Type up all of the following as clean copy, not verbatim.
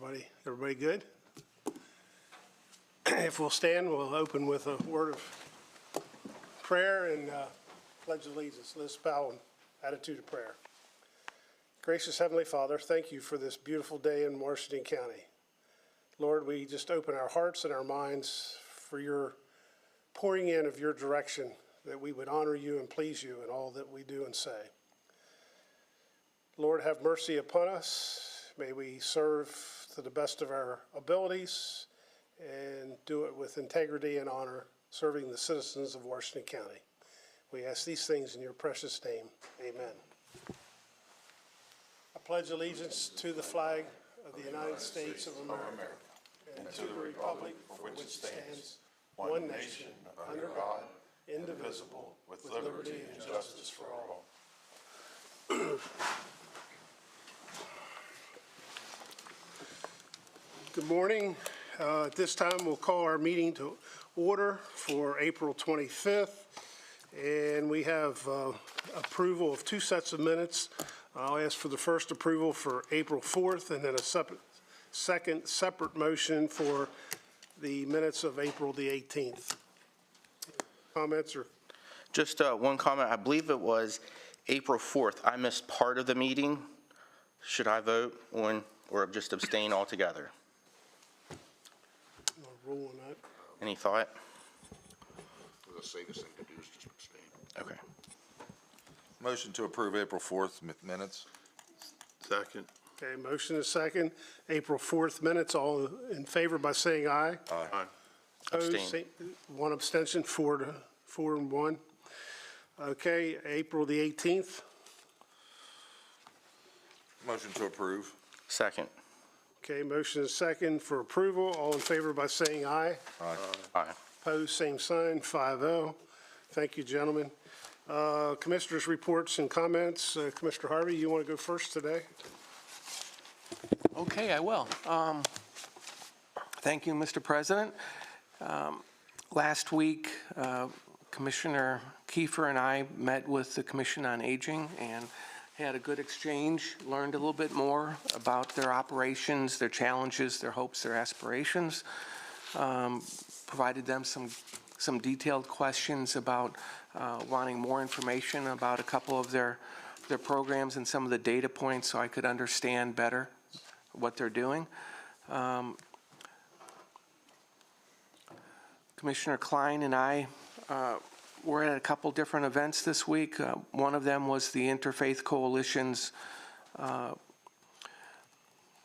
everybody. Everybody good? If we'll stand, we'll open with a word of prayer and pledge allegiance. Let's bow in attitude of prayer. Gracious Heavenly Father, thank you for this beautiful day in Washington County. Lord, we just open our hearts and our minds for your pouring in of your direction, that we would honor you and please you in all that we do and say. Lord, have mercy upon us. May we serve to the best of our abilities and do it with integrity and honor, serving the citizens of Washington County. We ask these things in your precious name. Amen. I pledge allegiance to the flag of the United States of America and to the republic for which it stands, one nation, under God, indivisible, with liberty and justice for all. Good morning. At this time, we'll call our meeting to order for April 25th. And we have approval of two sets of minutes. I'll ask for the first approval for April 4th and then a second separate motion for the minutes of April the 18th. Comments or? Just one comment. I believe it was April 4th. I missed part of the meeting. Should I vote on or just abstain altogether? No rule on that. Any thought? The safest thing to do is just abstain. Okay. Motion to approve April 4th minutes. Second. Okay, motion is second. April 4th minutes. All in favor by saying aye. Aye. Opposed, Abstain. one abstention, 4 and 1. Okay, April the 18th. Motion to approve. Second. Okay, motion is second for approval. All in favor by saying aye. Aye. Aye. Opposed, same sign, 5-0. Thank you, gentlemen. Commissioners' reports and comments. Commissioner Harvey, you want to go first today? Okay, I will. Thank you, Mr. President. Last week, Commissioner Kiefer and I met with the Commission on Aging and had a good exchange, learned a little bit more about their operations, their challenges, their hopes, their aspirations, provided them some detailed questions about wanting more information about a couple of their programs and some of the data points so I could understand better what they're doing. Commissioner Klein and I were at a couple different events this week. One of them was the Interfaith Coalition's, not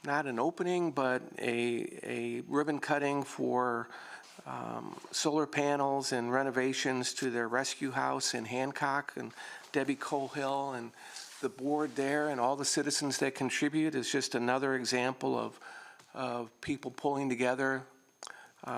an opening, but a ribbon cutting for solar panels and renovations to their rescue house in Hancock, and Debbie Cohill and the board there and all the citizens that contribute is just another example of people pulling together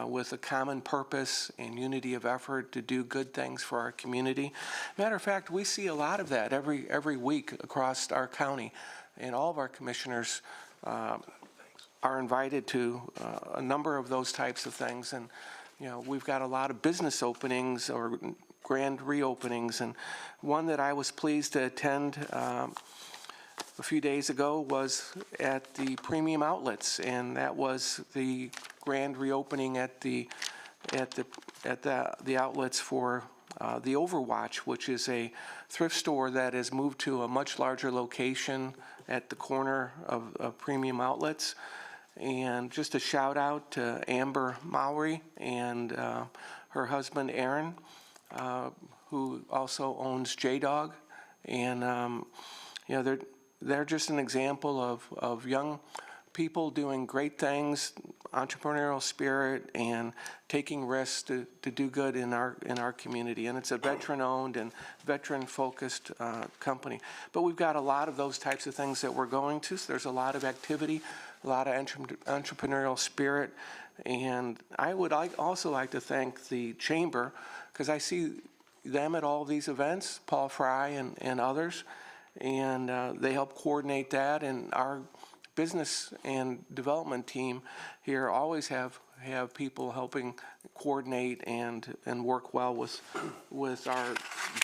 with a common purpose and unity of effort to do good things for our community. Matter of fact, we see a lot of that every week across our county, and all of our commissioners are invited to a number of those types of things. And you know, we've got a lot of business openings or grand reopenings, and one that I was pleased to attend a few days ago was at the Premium Outlets, and that was the grand reopening at the outlets for the Overwatch, which is a thrift store that has moved to a much larger location at the corner of Premium Outlets. And just a shout out to Amber Mowry and her husband Aaron, who also owns J-Dog, and you know, they're just an example of young people doing great things, entrepreneurial spirit, and taking risks to do good in our community. And it's a veteran-owned and veteran-focused company. But we've got a lot of those types of things that we're going to. So there's a lot of activity, a lot of entrepreneurial spirit. And I would also like to thank the Chamber, because I see them at all these events, Paul Fry and others, and they help coordinate that. And our business and development team here always have people helping coordinate and work well with our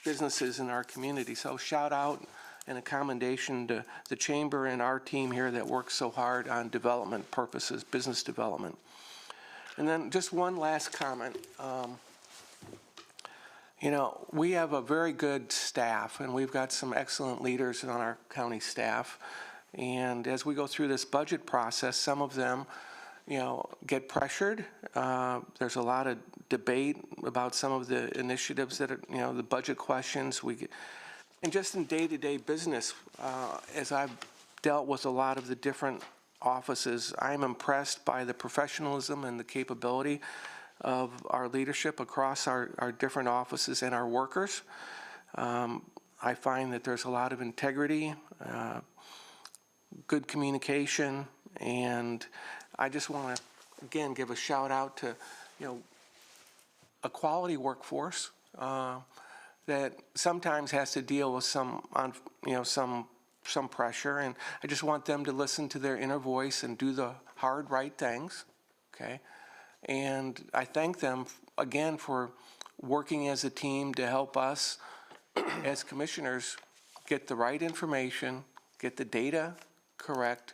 businesses in our community. So shout out and a commendation to the chamber and our team here that works so hard on development purposes, business development. And then just one last comment. We have a very good staff, and we've got some excellent leaders on our county staff. And as we go through this budget process, some of them, get pressured. There's a lot of debate about some of the initiatives that are, the budget questions. And just in day-to-day business, as I've dealt with a lot of the different offices, I'm impressed by the professionalism and the capability of our leadership across our different offices and our workers. I find that there's a lot of integrity, good communication, and I just want to, again, give a shout out to, a quality workforce that sometimes has to deal with some pressure, and I just want them to listen to their inner voice and do the hard, right things, okay? And I thank them, again, for working as a team to help us as commissioners get the right information, get the data correct,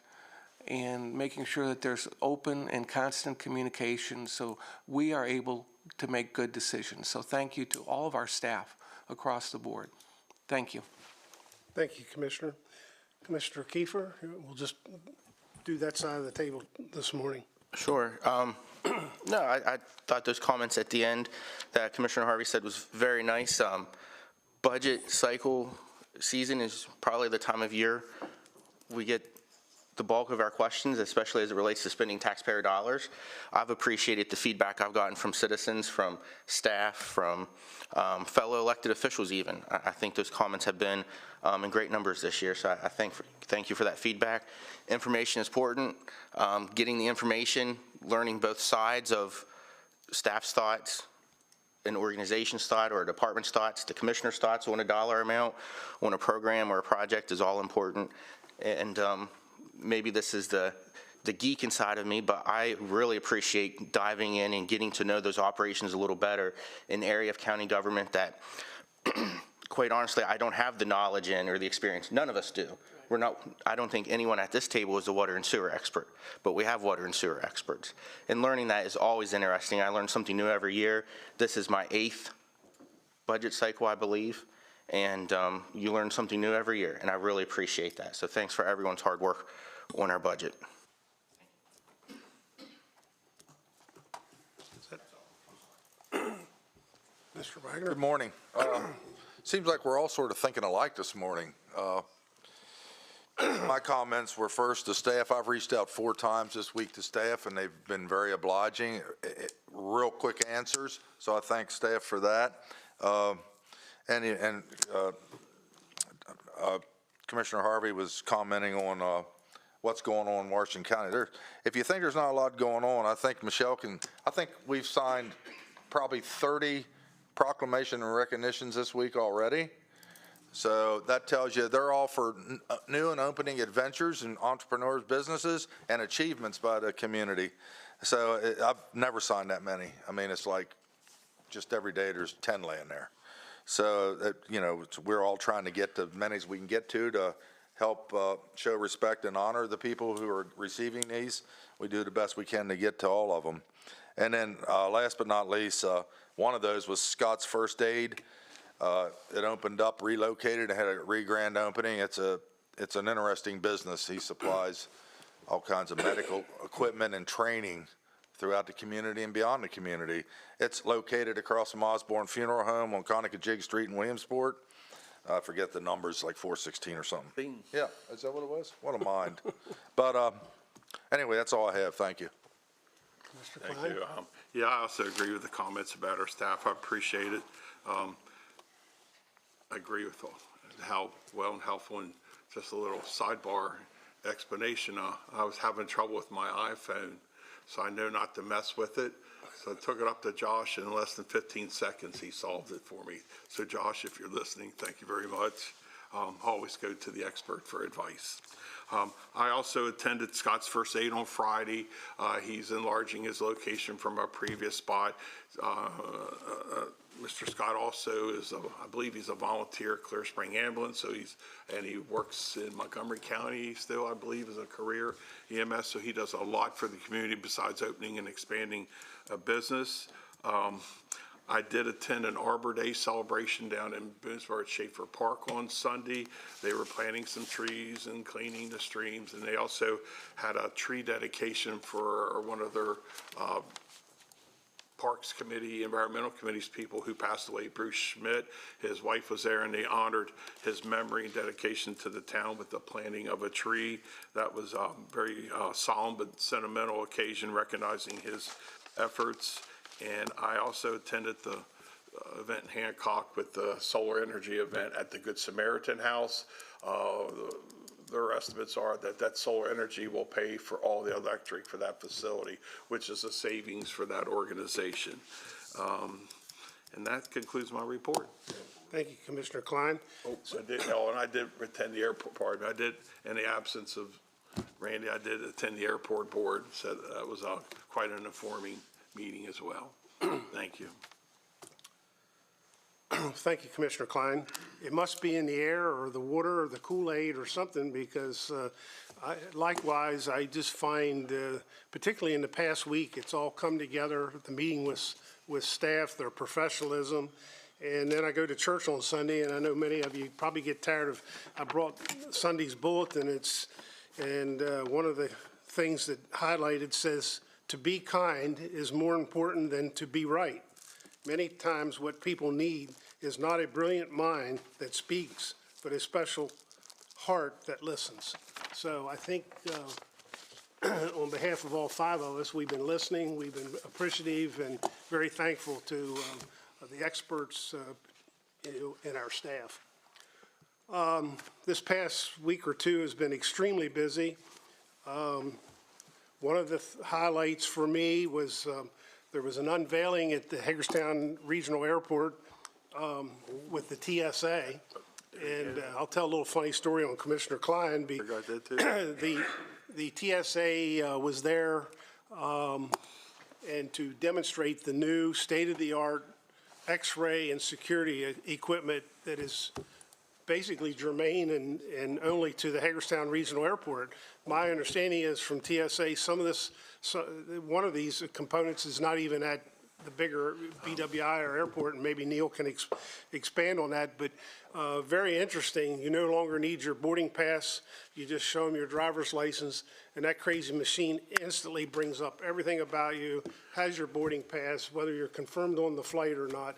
and making sure that there's open and constant communication so we are able to make good decisions. So thank you to all of our staff across the board. Thank you. Thank you, Commissioner. Commissioner Kiefer, we'll just do that side of the table this morning. Sure. No, I thought those comments at the end that Commissioner Harvey said was very nice. Budget cycle season is probably the time of year we get the bulk of our questions, especially as it relates to spending taxpayer dollars. I've appreciated the feedback I've gotten from citizens, from staff, from fellow elected officials even. I think those comments have been in great numbers this year, so I thank you for that feedback. Information is important. Getting the information, learning both sides of staff's thoughts, an organization's thought or a department's thoughts, the commissioner's thoughts on a dollar amount, on a program or a project is all important. And maybe this is the geek inside of me, but I really appreciate diving in and getting to know those operations a little better in the area of county government that, quite honestly, I don't have the knowledge in or the experience. None of us do. We're not, I don't think anyone at this table is a water and sewer expert, but we have water and sewer experts. And learning that is always interesting. I learn something new every year. This is my 8th budget cycle, I believe. And you learn something new every year, and I really appreciate that. So thanks for everyone's hard work on our budget. Mr. Wagner? Good morning. Seems like we're all sort of thinking alike this morning. My comments were first to staff. I've reached out 4 times this week to staff, and they've been very obliging, real quick answers. So I thank staff for that. Commissioner Harvey was commenting on what's going on in Washington County. If you think there's not a lot going on, I think I think we've signed probably 30 proclamation and recognitions this week already. So that tells you they're all for new and opening adventures and entrepreneurs, businesses, and achievements by the community. So I've never signed that many. I mean, it's like just every day there's 10 laying there. So, we're all trying to get to as many as we can get to help show respect and honor the people who are receiving these. We do the best we can to get to all of them. And then last but not least, one of those was Scott's First Aid. It opened up, relocated, and had a re-grand opening. It's an interesting business. He supplies all kinds of medical equipment and training throughout the community and beyond the community. It's located across from Osborne Funeral Home on Conococheague Street in Williamsport. I forget the numbers, like 416 or something. Bing. Yeah, is that what it was? What a mind. But anyway, that's all I have. Thank you. Mr. Thank Klein? you. Yeah, I also agree with the comments about our staff. I appreciate it. I agree with how well and helpful, and just a little sidebar explanation. I was having trouble with my iPhone, so I know not to mess with it. So I took it up to Josh, and in less than 15 seconds, he solved it for me. So Josh, if you're listening, thank you very much. Always go to the expert for advice. I also attended Scott's First Aid on Friday. He's enlarging his location from our previous spot. Mr. Scott also is, I believe he's a volunteer at Clear Spring Ambulance, so he works in Montgomery County still, I believe, as a career EMS, so he does a lot for the community besides opening and expanding a business. I did attend an Arbor Day celebration down in Boonesboro at Schaefer Park on Sunday. They were planting some trees and cleaning the streams, and they also had a tree dedication for one of their Parks Committee, Environmental Committee's people who passed away, Bruce Schmidt. His wife was there, and they honored his memory and dedication to the town with the planting of a tree. That was a very solemn but sentimental occasion recognizing his efforts. And I also attended the event in Hancock with the solar energy event at the Good Samaritan House. Their estimates are that solar energy will pay for all the electric for that facility, which is a savings for that organization. And that concludes my report. Thank you, Commissioner Klein. And I did attend the airport part. I did, in the absence of Randy, I did attend the airport board. So that was quite an informing meeting as well. Thank you. Thank you, Commissioner Klein. It must be in the air or the water or the Kool-Aid or something, because likewise, I just find, particularly in the past week, it's all come together, the meeting with staff, their professionalism. And then I go to church on Sunday, and I know many of you probably get tired of, I brought Sunday's bulletin, and one of the things that highlighted says, to be kind is more important than to be right. Many times what people need is not a brilliant mind that speaks, but a special heart that listens. So I think on behalf of all five of us, we've been listening, we've been appreciative and very thankful to the experts and our staff. This past week or two has been extremely busy. One of the highlights for me was there was an unveiling at the Hagerstown Regional Airport with the TSA. And I'll tell a little funny story on Commissioner Klein. The TSA was there and to demonstrate the new state-of-the-art X-ray and security equipment that is basically germane and only to the Hagerstown Regional Airport. My understanding is from TSA, one of these components is not even at the bigger BWI or airport, and maybe Neil can expand on that, but very interesting. You no longer need your boarding pass. You just show them your driver's license, and that crazy machine instantly brings up everything about you, has your boarding pass, whether you're confirmed on the flight or not.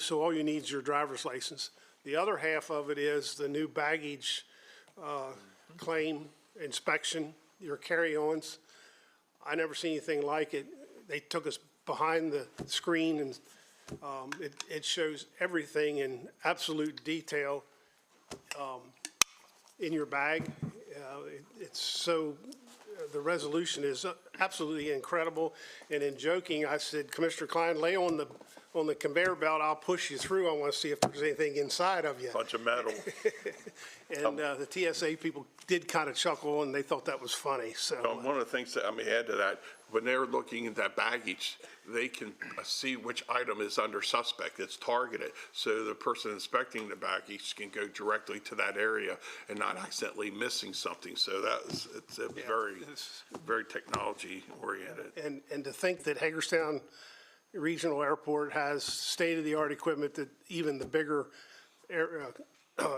So all you need is your driver's license. The other half of it is the new baggage claim inspection, your carry-ons. I never seen anything like it. They took us behind the screen, and it shows everything in absolute detail in your bag. It's so, the resolution is absolutely incredible. And in joking, I said, Commissioner Klein, lay on the conveyor belt, I'll push you through. I want to see if there's anything inside of you. Bunch of metal. And the TSA people did kind of chuckle, and they thought that was funny. So One of the things that I may add to that, when they're looking at that baggage, they can see which item is under suspect. It's targeted. So the person inspecting the baggage can go directly to that area and not accidentally missing something. So it's a very technology oriented. and to think that Hagerstown Regional Airport has state-of-the-art equipment that even the bigger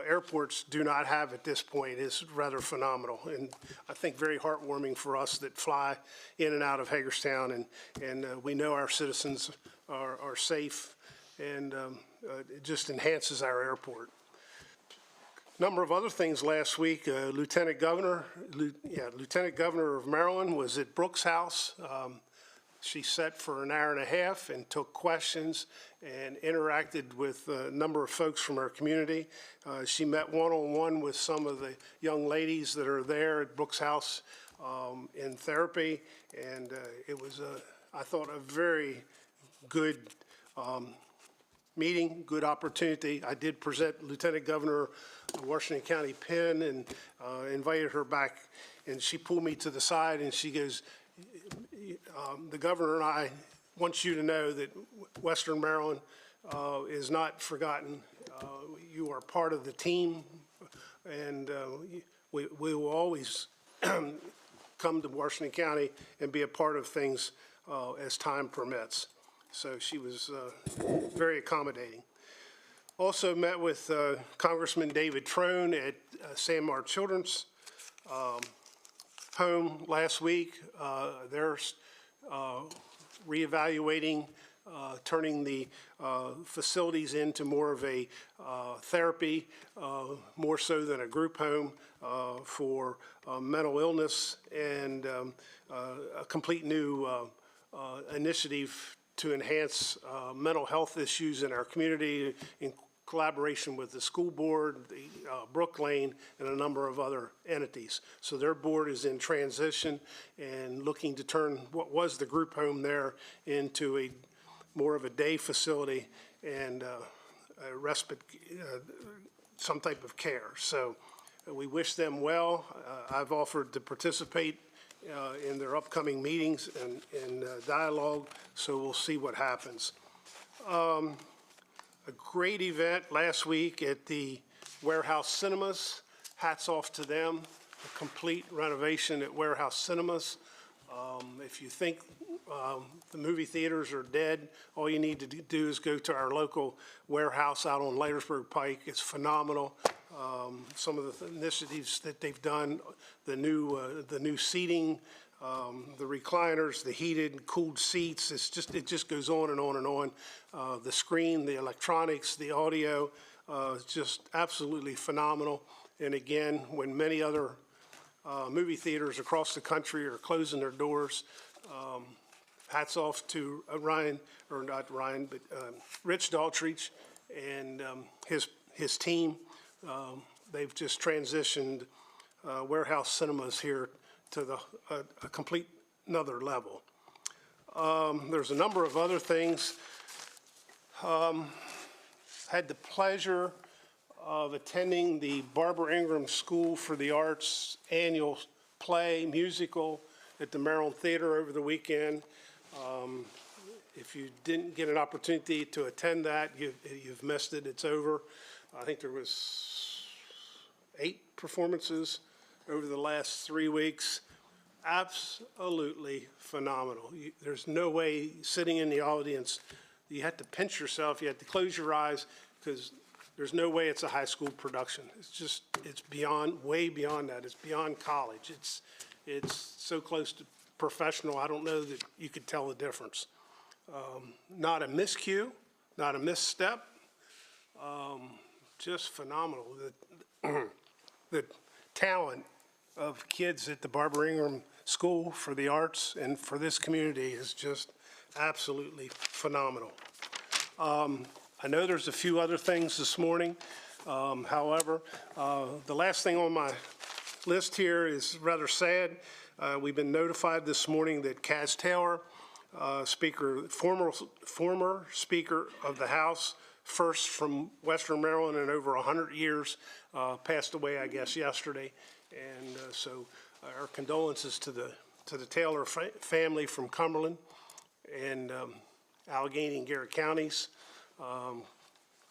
airports do not have at this point is rather phenomenal. And I think very heartwarming for us that fly in and out of Hagerstown, and we know our citizens are safe, and it just enhances our airport. Number of other things last week. Lieutenant Governor of Maryland was at Brooks House. She sat for an hour and a half and took questions and interacted with a number of folks from our community. She met one-on-one with some of the young ladies that are there at Brooks House in therapy, and it was, I thought, a very good meeting, good opportunity. I did present Lieutenant Governor of Washington County Penn and invited her back, and she pulled me to the side and she goes, the governor and I wants you to know that Western Maryland is not forgotten. You are part of the team, and we will always come to Washington County and be a part of things as time permits. So she was very accommodating. Also met with Congressman David Trone at Sandmar Children's home last week. They're reevaluating, turning the facilities into more of a therapy, more so than a group home for mental illness, and a complete new initiative to enhance mental health issues in our community in collaboration with the school board, the Brook Lane, and a number of other entities. So their board is in transition and looking to turn what was the group home there into a more of a day facility and a respite, some type of care. So we wish them well. I've offered to participate in their upcoming meetings and dialogue, so we'll see what happens. A great event last week at the Warehouse Cinemas. Hats off to them. A complete renovation at Warehouse Cinemas. If you think the movie theaters are dead, all you need to do is go to our local warehouse out on Leitersburg Pike. It's phenomenal. Some of the initiatives that they've done, the new seating, the recliners, the heated, cooled seats. It just goes on and on and on. The screen, the electronics, the audio, just absolutely phenomenal. And again, when many other movie theaters across the country are closing their doors, hats off to Ryan, or not Ryan, but Rich Daltrich and his team. They've just transitioned Warehouse Cinemas here to a complete another level. There's a number of other things. Had the pleasure of attending the Barbara Ingram School for the Arts annual play musical at the Maryland Theater over the weekend. If you didn't get an opportunity to attend that, you've missed it. It's over. I think there was 8 performances over the last 3 weeks. Absolutely phenomenal. There's no way sitting in the audience, you have to pinch yourself, you have to close your eyes, because there's no way it's a high school production. It's beyond, way beyond that. It's beyond college. It's so close to professional, I don't know that you could tell the difference. Not a miscue, not a misstep, just phenomenal. The talent of kids at the Barbara Ingram School for the Arts and for this community is just absolutely phenomenal. I know there's a few other things this morning. However, the last thing on my list here is rather sad. We've been notified this morning that Kaz Taylor, former Speaker of the House, first from Western Maryland in over 100 years, passed away, I guess, yesterday. And so our condolences to the Taylor family from Cumberland and Allegheny and Garrett counties.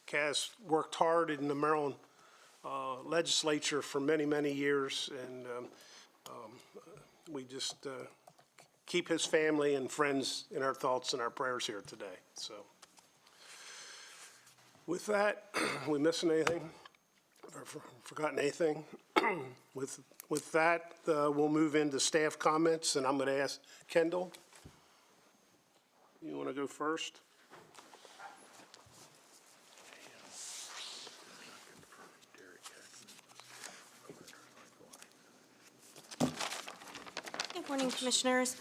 Kaz worked hard in the Maryland legislature for many, many years, and we just keep his family and friends in our thoughts and our prayers here today. So with that, we missing anything or forgotten anything? With that, we'll move into staff comments, and I'm going to ask Kendall. You want to go first? Good morning, Commissioners.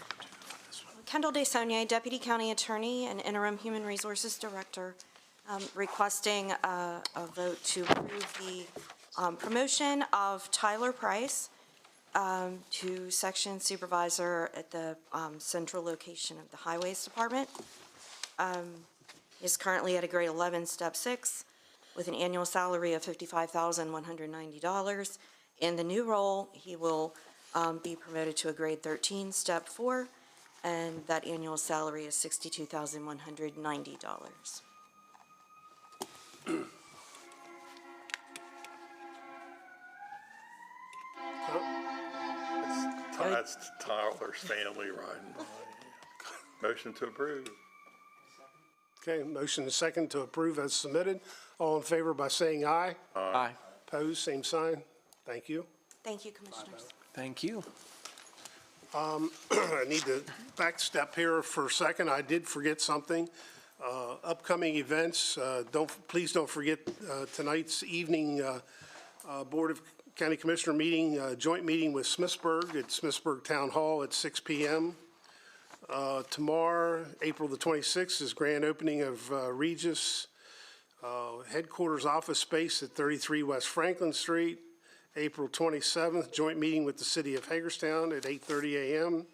Kendall DeSaulnier, Deputy County Attorney and Interim Human Resources Director, requesting a vote to approve the promotion of Tyler Price to Section Supervisor at the central location of the Highways Department. He's currently at a grade 11, step 6, with an annual salary of $55,190. In the new role, he will be promoted to a grade 13, step 4, and that annual salary is $62,190. That's Tyler's family riding. Motion to approve. Okay, motion and second to approve as submitted. All in favor by saying aye. Aye. Opposed, same sign. Thank you. Thank you, Commissioners. Thank you. I need to backstep here for a second. I did forget something. Upcoming events, please don't forget tonight's evening Board of County Commissioner meeting, joint meeting with Smithsburg at Smithsburg Town Hall at 6 p.m. Tomorrow, April the 26th, is grand opening of Regis headquarters office space at 33 West Franklin Street. April 27th, joint meeting with the City of Hagerstown at 8:30 a.m.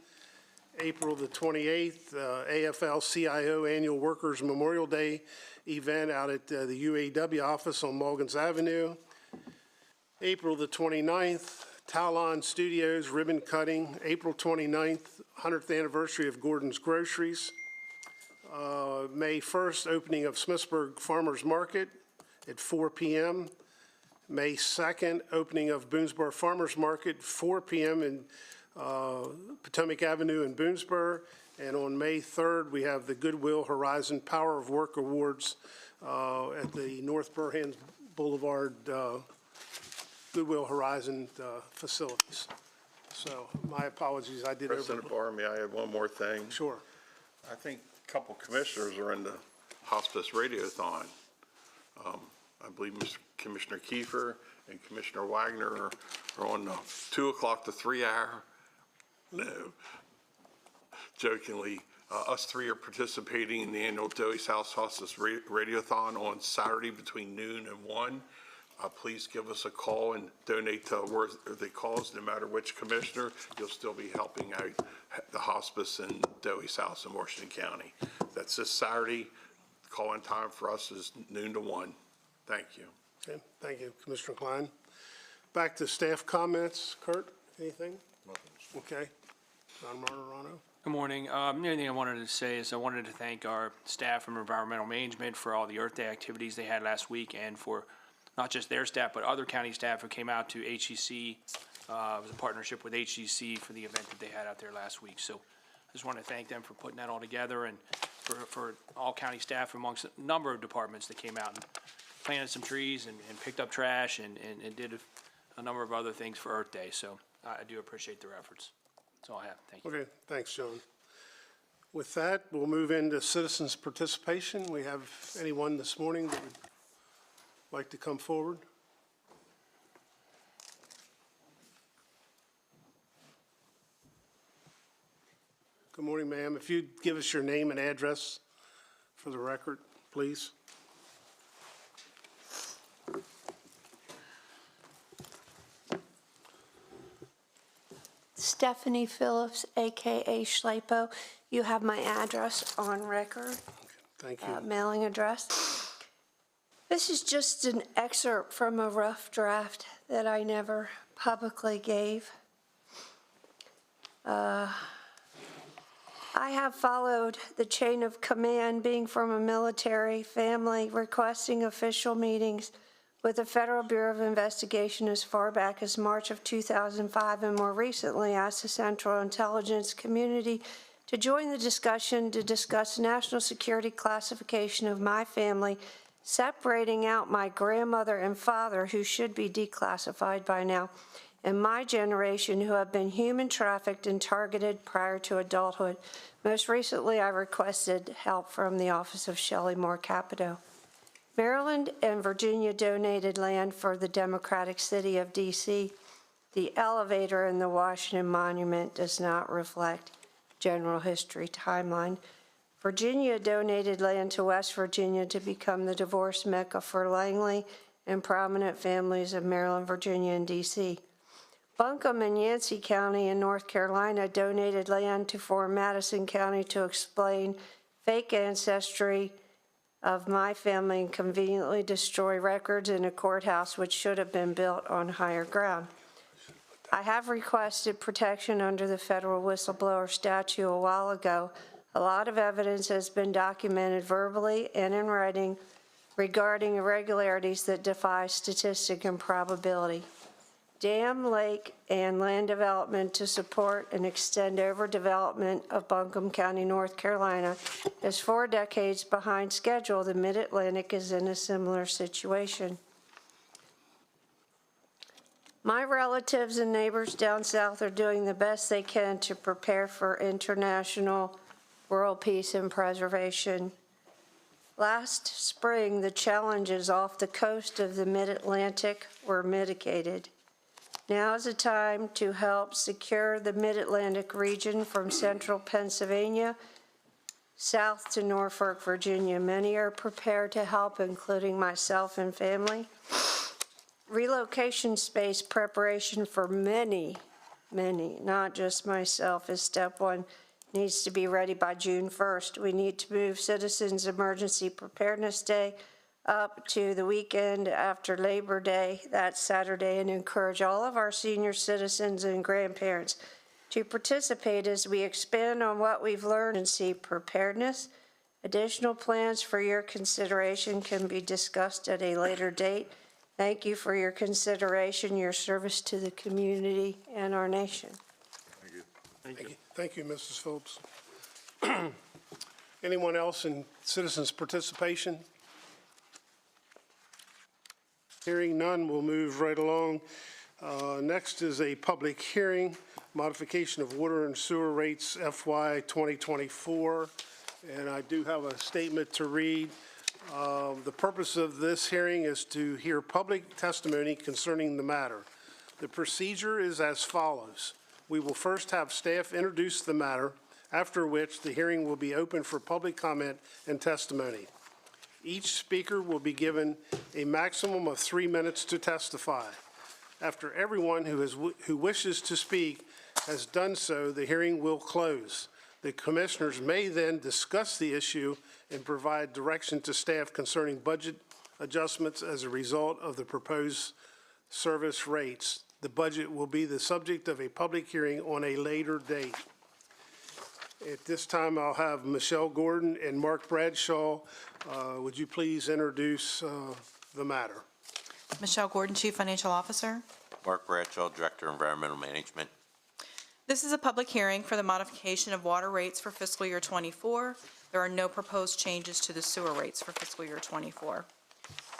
April the 28th, AFL-CIO Annual Workers Memorial Day event out at the UAW office on Mulgans Avenue. April the 29th, Talon Studios ribbon cutting. April 29th, 100th anniversary of Gordon's Groceries. May 1st, opening of Smithsburg Farmers Market at 4 p.m. May 2nd, opening of Boonesboro Farmers Market, 4 p.m. in Potomac Avenue in Boonesboro. And on May 3rd, we have the Goodwill Horizon Power of Work Awards at the North Burhans Boulevard Goodwill Horizon facilities. So my apologies, I did President Barr, may I add one more thing? Sure. I think a couple commissioners are in the hospice radiothon. I believe Commissioner Kiefer and Commissioner Wagner are on the 2 o'clock to 3 hour. No, jokingly, us three are participating in the annual Dewey's House Hospice Radiothon on Saturday between noon and 1. Please give us a call and donate to the cause. No matter which commissioner, you'll still be helping out the hospice in Dewey's House in Washington County. That's this Saturday. Call-in time for us is noon to 1. Thank you. Okay, thank you, Commissioner Klein. Back to staff comments. Kurt, anything? Okay. John Martirano. Good morning. The only thing I wanted to say is I wanted to thank our staff from Environmental Management for all the Earth Day activities they had last week, and for not just their staff, but other county staff who came out to HEC. It was a partnership with HEC for the event that they had out there last week. So I just want to thank them for putting that all together, and for all county staff amongst a number of departments that came out and planted some trees and picked up trash and did a number of other things for Earth Day. So I do appreciate their efforts. That's all I have. Thank you. Okay, thanks, John. With that, we'll move into citizens' participation. We have anyone this morning that would like to come forward? Good morning, ma'am. If you'd give us your name and address for the record, please. Stephanie Phillips, AKA Schleipo. You have my address on record, Thank you. mailing address. This is just an excerpt from a rough draft that I never publicly gave. I have followed the chain of command, being from a military family, requesting official meetings with the Federal Bureau of Investigation as far back as March of 2005, and more recently asked the Central Intelligence Community to join the discussion to discuss national security classification of my family, separating out my grandmother and father, who should be declassified by now, and my generation, who have been human trafficked and targeted prior to adulthood. Most recently, I requested help from the Office of Shelley Moore Capito. Maryland and Virginia donated land for the Democratic City of D.C. The elevator in the Washington Monument does not reflect general history timeline. Virginia donated land to West Virginia to become the divorce mecca for Langley and prominent families of Maryland, Virginia, and D.C. Buncombe and Yancey County in North Carolina donated land to form Madison County to explain fake ancestry of my family and conveniently destroy records in a courthouse which should have been built on higher ground. I have requested protection under the federal whistleblower statute a while ago. A lot of evidence has been documented verbally and in writing regarding irregularities that defy statistic and probability. Dam, lake, and land development to support and extend overdevelopment of Buncombe County, North Carolina is 4 decades behind schedule. The Mid-Atlantic is in a similar situation. My relatives and neighbors down south are doing the best they can to prepare for international world peace and preservation. Last spring, the challenges off the coast of the Mid-Atlantic were mitigated. Now is the time to help secure the Mid-Atlantic region from central Pennsylvania south to Norfolk, Virginia. Many are prepared to help, including myself and family. Relocation space preparation for many, not just myself, is step one. Needs to be ready by June 1st. We need to move Citizens Emergency Preparedness Day up to the weekend after Labor Day, that Saturday, and encourage all of our senior citizens and grandparents to participate as we expand on what we've learned and see preparedness. Additional plans for your consideration can be discussed at a later date. Thank you for your consideration, your service to the community and our nation. Thank you, Mrs. Phillips. Anyone else in citizens' participation? Hearing none, we'll move right along. Next is a public hearing, modification of water and sewer rates FY 2024. And I do have a statement to read. The purpose of this hearing is to hear public testimony concerning the matter. The procedure is as follows. We will first have staff introduce the matter, after which the hearing will be open for public comment and testimony. Each speaker will be given a maximum of 3 minutes to testify. After everyone who wishes to speak has done so, the hearing will close. The commissioners may then discuss the issue and provide direction to staff concerning budget adjustments as a result of the proposed service rates. The budget will be the subject of a public hearing on a later date. At this time, I'll have Michelle Gordon and Mark Bradshaw. Would you please introduce the matter? Michelle Gordon, Chief Financial Officer. Mark Bradshaw, Director of Environmental Management. This is a public hearing for the modification of water rates for fiscal year '24. There are no proposed changes to the sewer rates for fiscal year '24.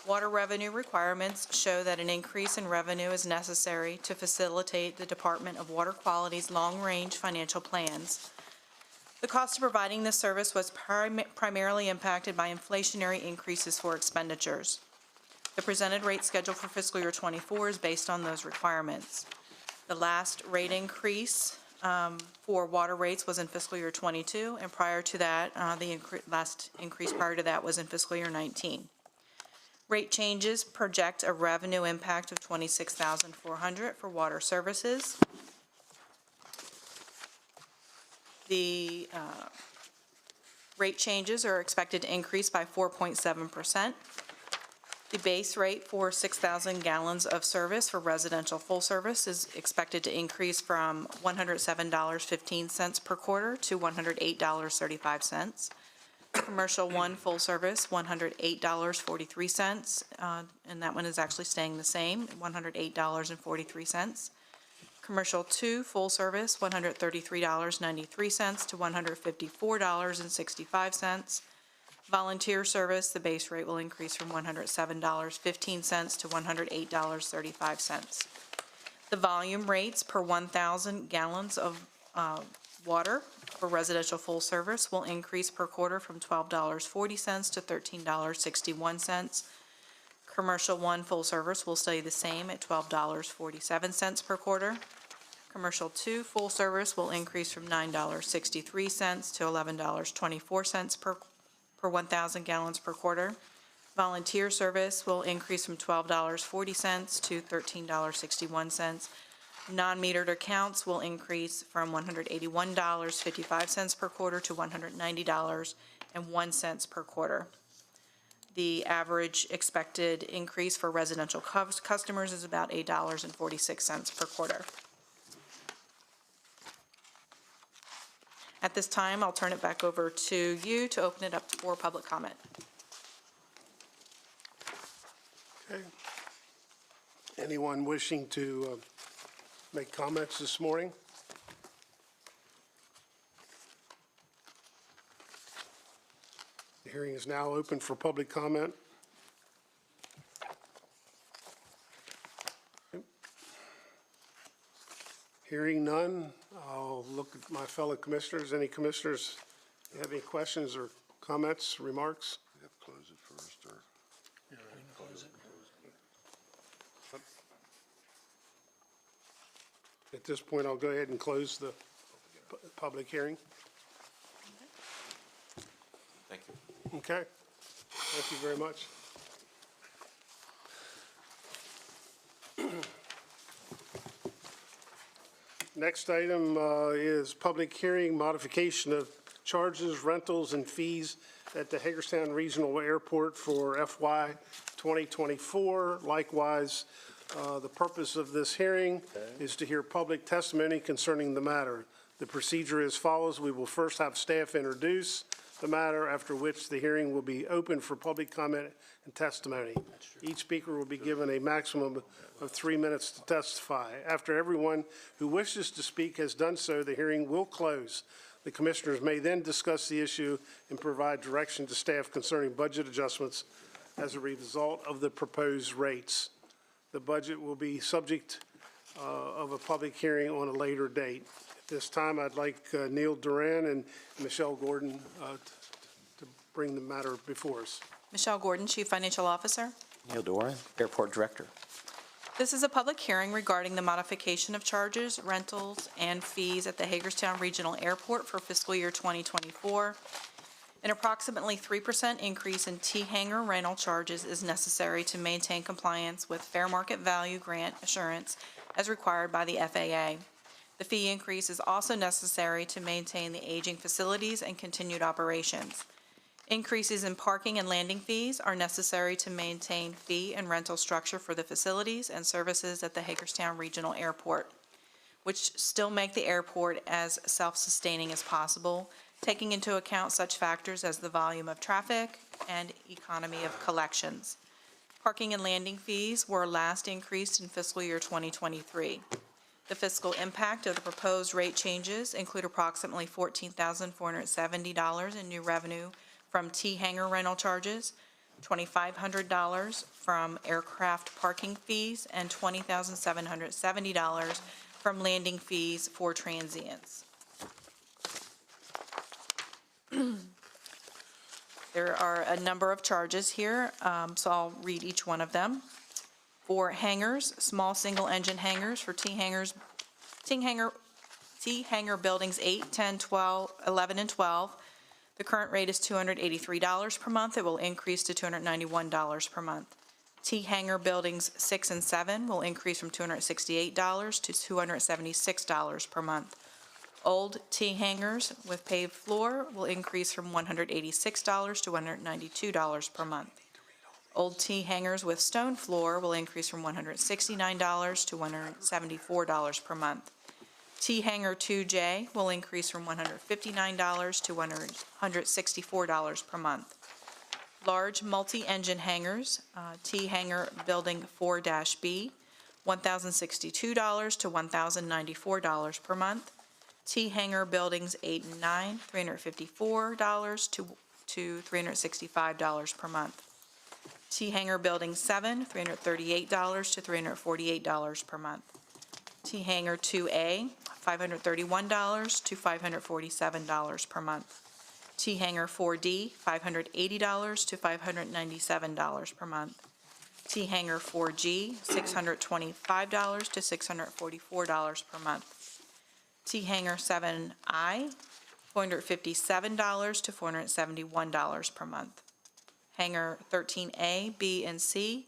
Water revenue requirements show that an increase in revenue is necessary to facilitate the Department of Water Quality's long-range financial plans. The cost of providing this service was primarily impacted by inflationary increases for expenditures. The presented rate schedule for fiscal year '24 is based on those requirements. The last rate increase for water rates was in fiscal year '22, and prior to that, the last increase prior to that was in fiscal year '19. Rate changes project a revenue impact of $26,400 for water services. The rate changes are expected to increase by 4.7%. The base rate for 6,000 gallons of service for residential full service is expected to increase from $107.15 per quarter to $108.35. Commercial 1 full service, $108.43, and that one is actually staying the same, $108.43. Commercial 2 full service, $133.93 to $154.65. Volunteer service, the base rate will increase from $107.15 to $108.35. The volume rates per 1,000 gallons of water for residential full service will increase per quarter from $12.40 to $13.61. Commercial 1 full service will stay the same at $12.47 per quarter. Commercial 2 full service will increase from $9.63 to $11.24 per 1,000 gallons per quarter. Volunteer service will increase from $12.40 to $13.61. Non-metered accounts will increase from $181.55 per quarter to $190.01 per quarter. The average expected increase for residential customers is about $8.46 per quarter. At this time, I'll turn it back over to you to open it up for public comment. Okay. Anyone wishing to make comments this morning? The hearing is now open for public comment. Hearing none, I'll look at my fellow commissioners. Any commissioners have any questions or comments, remarks? You have to close it first, or? At this point, I'll go ahead and close the public hearing. Thank you. Okay. Thank you very much. Next item is public hearing, modification of charges, rentals, and fees at the Hagerstown Regional Airport for FY 2024. Likewise, the purpose of this hearing is to hear public testimony concerning the matter. The procedure is follows. We will first have staff introduce the matter, after which the hearing will be open for public comment and testimony. Each speaker will be given a maximum of 3 minutes to testify. After everyone who wishes to speak has done so, the hearing will close. The commissioners may then discuss the issue and provide direction to staff concerning budget adjustments as a result of the proposed rates. The budget will be subject of a public hearing on a later date. At this time, I'd like Neil Duran and Michelle Gordon to bring the matter before us. Michelle Gordon, Chief Financial Officer. Neil Doran, Airport Director. This is a public hearing regarding the modification of charges, rentals, and fees at the Hagerstown Regional Airport for fiscal year 2024. An approximately 3% increase in T-hangar rental charges is necessary to maintain compliance with fair market value grant assurance as required by the FAA. The fee increase is also necessary to maintain the aging facilities and continued operations. Increases in parking and landing fees are necessary to maintain fee and rental structure for the facilities and services at the Hagerstown Regional Airport, which still make the airport as self-sustaining as possible, taking into account such factors as the volume of traffic and economy of collections. Parking and landing fees were last increased in fiscal year 2023. The fiscal impact of the proposed rate changes include approximately $14,470 in new revenue from T-hangar rental charges, $2,500 from aircraft parking fees, and $20,770 from landing fees for transients. There are a number of charges here, so I'll read each one of them. For hangars, small single-engine hangars for T-hangar buildings 8, 10, 12, 11, and 12, the current rate is $283 per month. It will increase to $291 per month. T-hangar buildings 6 and 7 will increase from $268 to $276 per month. Old T-hangars with paved floor will increase from $186 to $192 per month. Old T-hangars with stone floor will increase from $169 to $174 per month. T-hangar 2J will increase from $159 to $164 per month. Large multi-engine hangars, T-hangar building 4-B, $1,062 to $1,094 per month. T-hangar buildings 8 and 9, $354 to $365 per month. T-hangar building 7, $338 to $348 per month. T-hangar 2A, $531 to $547 per month. T-hangar 4D, $580 to $597 per month. T-hangar 4G, $625 to $644 per month. T-hangar 7I, $457 to $471 per month. Hangar 13A, B, and C,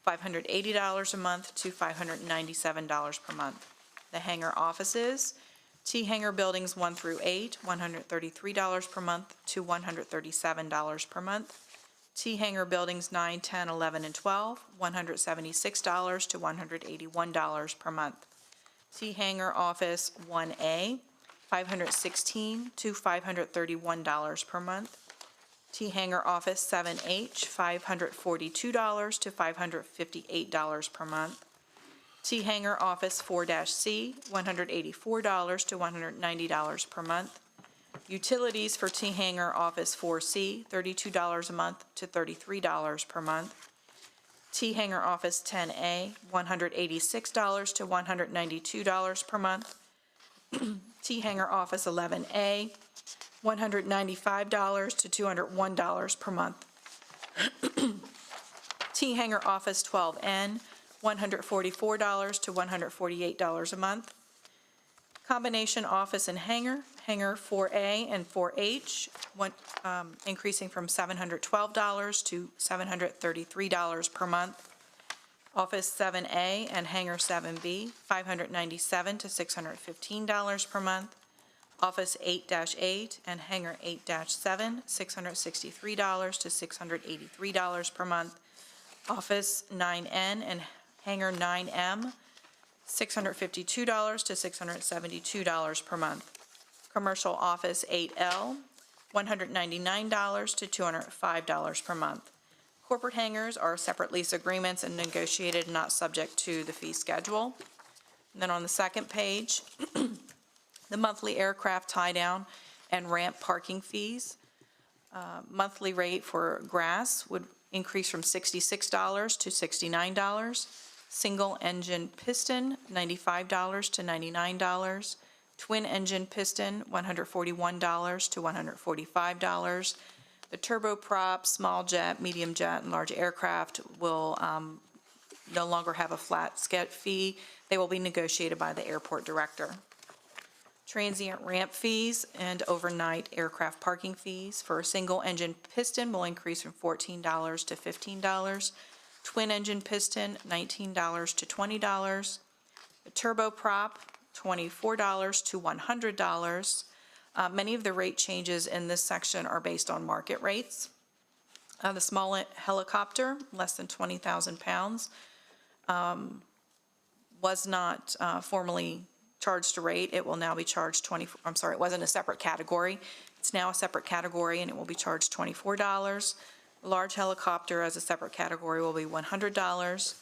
$580 a month to $597 per month. The hangar offices, T-hangar buildings 1 through 8, $133 per month to $137 per month. T-hangar buildings 9, 10, 11, and 12, $176 to $181 per month. T-hangar office 1A, $516 to $531 per month. T Hanger Office 7H, $542 to $558 per month. T Hanger Office 4-C, $184 to $190 per month. Utilities for T Hanger Office 4C, $32 a month to $33 per month. T Hanger Office 10A, $186 to $192 per month. T Hanger Office 11A, $195 to $201 per month. T Hanger Office 12N, $144 to $148 a month. Combination Office and Hangar, Hangar 4A and 4H, increasing from $712 to $733 per month. Office 7A and Hangar 7B, $597 to $615 per month. Office 8-8 and Hangar 8-7, $663 to $683 per month. Office 9N and Hangar 9M, $652 to $672 per month. Commercial Office 8L, $199 to $205 per month. Corporate hangars are separate lease agreements and negotiated, not subject to the fee schedule. And then on the second page, the monthly aircraft tie-down and ramp parking fees. Monthly rate for grass would increase from $66 to $69. Single engine piston, $95 to $99. Twin engine piston, $141 to $145. The turboprop, small jet, medium jet, and large aircraft will no longer have a flat fee. They will be negotiated by the airport director. Transient ramp fees and overnight aircraft parking fees for a single engine piston will increase from $14 to $15. Twin engine piston, $19 to $20. The turboprop, $24 to $100. Many of the rate changes in this section are based on market rates. The small helicopter, less than 20,000 pounds, was not formerly charged a rate. It will now be charged it wasn't a separate category. It's now a separate category and it will be charged $24. Large helicopter as a separate category will be $100.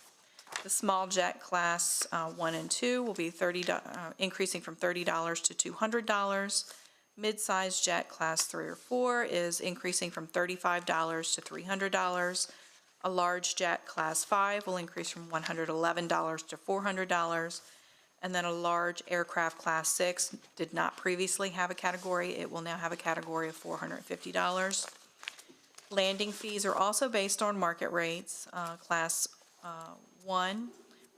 The small jet class 1 and 2 will be increasing from $30 to $200. Mid-size jet class 3 or 4 is increasing from $35 to $300. A large jet class 5 will increase from $111 to $400. And then a large aircraft class 6 did not previously have a category. It will now have a category of $450. Landing fees are also based on market rates. Class 1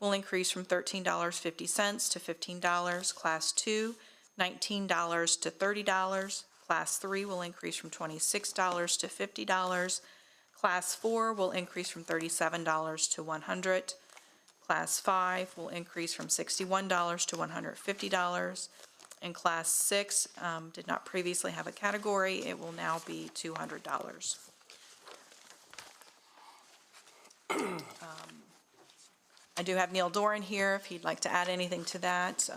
will increase from $13.50 to $15. Class 2, $19 to $30. Class 3 will increase from $26 to $50. Class 4 will increase from $37 to $100. Class 5 will increase from $61 to $150. And Class 6 did not previously have a category. It will now be $200. I do have Neil Doran here if he'd like to add anything to that.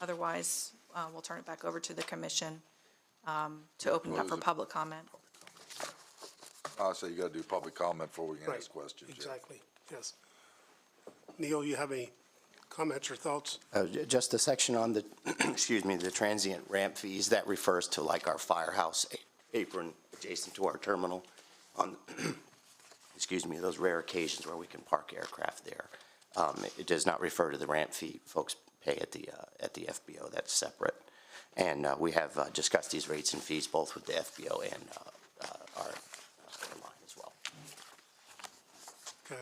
Otherwise, we'll turn it back over to the commission to open it up for public comment. I say you gotta do public comment before we can Right, ask questions. yeah. Exactly, yes. Neil, you have any comments or thoughts? Just a section on the, excuse me, the transient ramp fees, that refers to like our firehouse apron adjacent to our terminal on, excuse me, those rare occasions where we can park aircraft there. It does not refer to the ramp fee folks pay at the FBO, that's separate. And we have discussed these rates and fees both with the FBO and our line as well. Okay.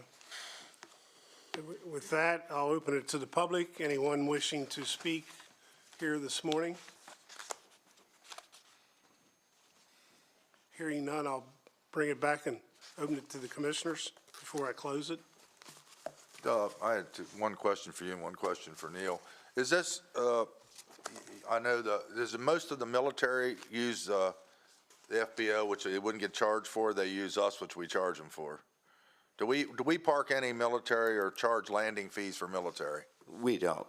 With that, I'll open it to the public. Anyone wishing to speak here this morning? Hearing none, I'll bring it back and open it to the commissioners before I close it. I had one question for you and one question for Neil. Is this, I know does most of the military use the FBO, which they wouldn't get charged for? They use us, which we charge them for. Do we park any military or charge landing fees for military? We don't.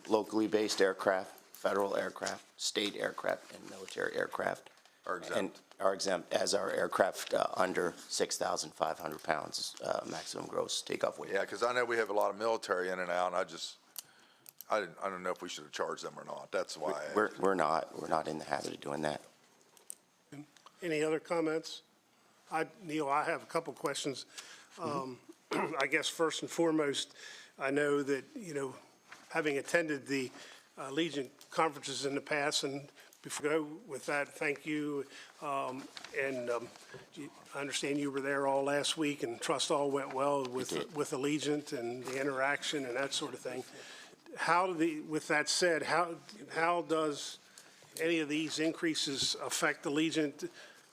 Locally based aircraft federal aircraft, state aircraft, and military aircraft. Are exempt. And are exempt, as are aircraft under 6,500 pounds maximum gross takeoff weight. Yeah, because I know we have a lot of military in and out, and I don't know if we should have charged them or not. That's why I asked. We're not in the habit of doing that. Any other comments? Neil, I have a couple questions. I guess first and foremost, I know that, having attended the Legion conferences in the past, and before I go with that, thank you. I understand you were there all last week, and trust all went well with Allegiant and the interaction and that sort of thing. With that said, how does any of these increases affect Allegiant?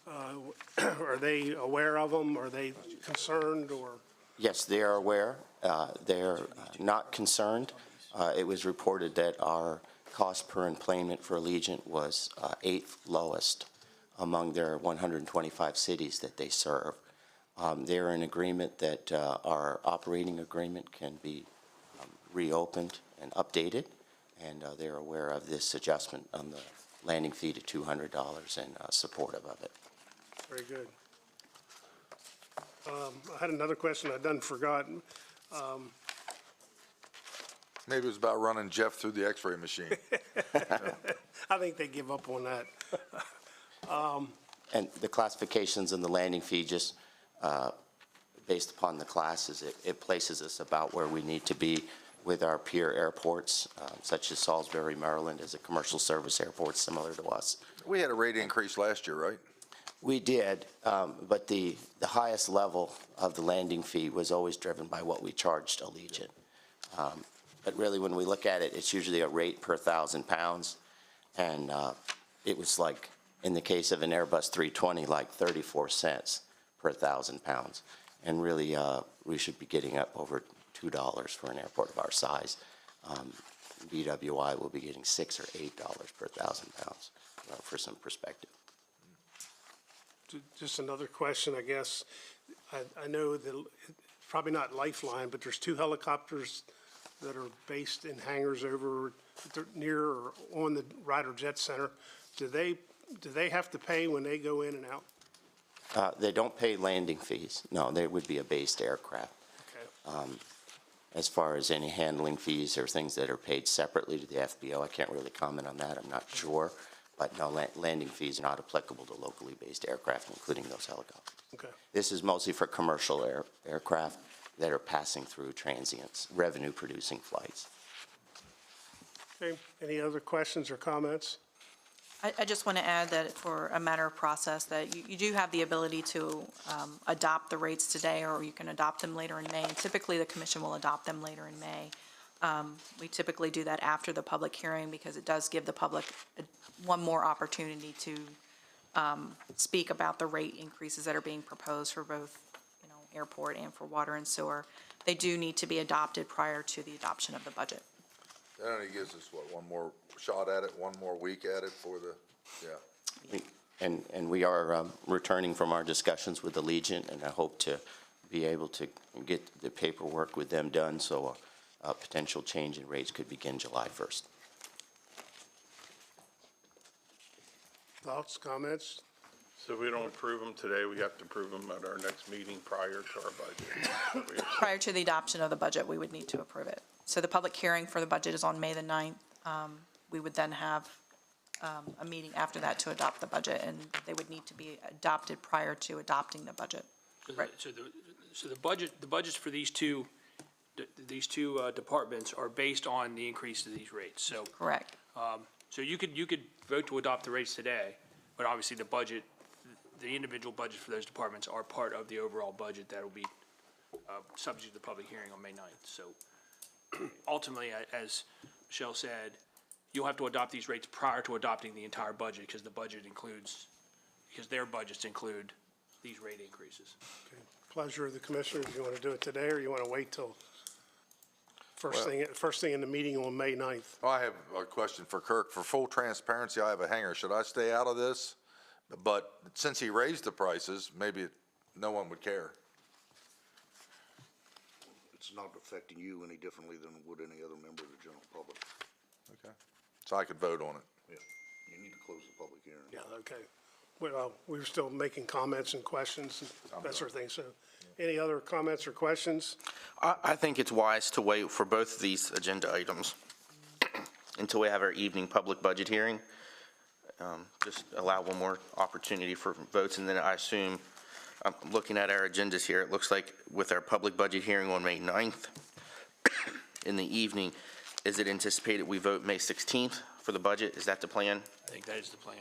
Are they aware of them? Are they concerned, or? Yes, they are aware. They're not concerned. It was reported that our cost per enplanement for Allegiant was 8th lowest among their 125 cities that they serve. They're in agreement that our operating agreement can be reopened and updated, and they're aware of this adjustment on the landing fee to $200 and supportive of it. Very good. I had another question I done forgotten. Maybe it was about running Jeff through the x-ray machine. I think they give up on that. And the classifications and the landing fee, just based upon the classes, it places us about where we need to be with our peer airports, such as Salisbury, Maryland, is a commercial service airport similar to us. We had a rate increase last year, right? We did, but the highest level of the landing fee was always driven by what we charged Allegiant. But really, when we look at it, it's usually a rate per 1,000 pounds. And it was like, in the case of an Airbus 320, like 34 cents per 1,000 pounds. And really, we should be getting up over $2 for an airport of our size. BWI will be getting $6 or $8 per 1,000 pounds, for some perspective. Just another question, I guess. I know that probably not Lifeline, but there's 2 helicopters that are based in hangars over near or on the Ryder Jet Center. Do they have to pay when they go in and out? They don't pay landing fees. No, they would be a based aircraft. Okay. As far as any handling fees or things that are paid separately to the FBO, I can't really comment on that. I'm not sure. But no, landing fees are not applicable to locally based aircraft, including those helicopters. Okay. This is mostly for commercial aircraft that are passing through transients, revenue-producing flights. Okay. Any other questions or comments? I just want to add that for a matter of process, that you do have the ability to adopt the rates today, or you can adopt them later in May. And typically, the commission will adopt them later in May. We typically do that after the public hearing because it does give the public one more opportunity to speak about the rate increases that are being proposed for both, airport and for water and sewer. They do need to be adopted prior to the adoption of the budget. That only gives us, what, one more shot at it, one more week at it for the, yeah. And we are returning from our discussions with Allegiant, and I hope to be able to get the paperwork with them done so a potential change in rates could begin July 1st. Thoughts, comments? So if we don't approve them today, we have to approve them at our next meeting prior to our budget. Prior to the adoption of the budget, we would need to approve it. So the public hearing for the budget is on May the 9th. We would then have a meeting after that to adopt the budget, and they would need to be adopted prior to adopting the budget. Right. So the budgets for these two departments are based on the increase of these rates, so. Correct. So you could vote to adopt the rates today, but obviously the individual budgets for those departments are part of the overall budget that will be subject to the public hearing on May 9th. So ultimately, as Michelle said, you'll have to adopt these rates prior to adopting the entire budget because their budgets include these rate increases. Okay. Pleasure of the commissioners. You want to do it today, or you want to wait till first thing in the meeting on May 9th? I have a question for Kirk. For full transparency, I have a hangar. Should I stay out of this? But since he raised the prices, maybe no one would care. It's not affecting you any differently than it would any other member of the general public. Okay. so I could vote on it. Yeah, you need to close the public hearing. Yeah, okay. Well, we were still making comments and questions and that sort of thing, so any other comments or questions? I think it's wise to wait for both of these agenda items until we have our evening public budget hearing. Just allow one more opportunity for votes, and then I assume, I'm looking at our agendas here, it looks like with our public budget hearing on May 9th in the evening, is it anticipated we vote May 16th for the budget? Is that the plan? I think that is the plan.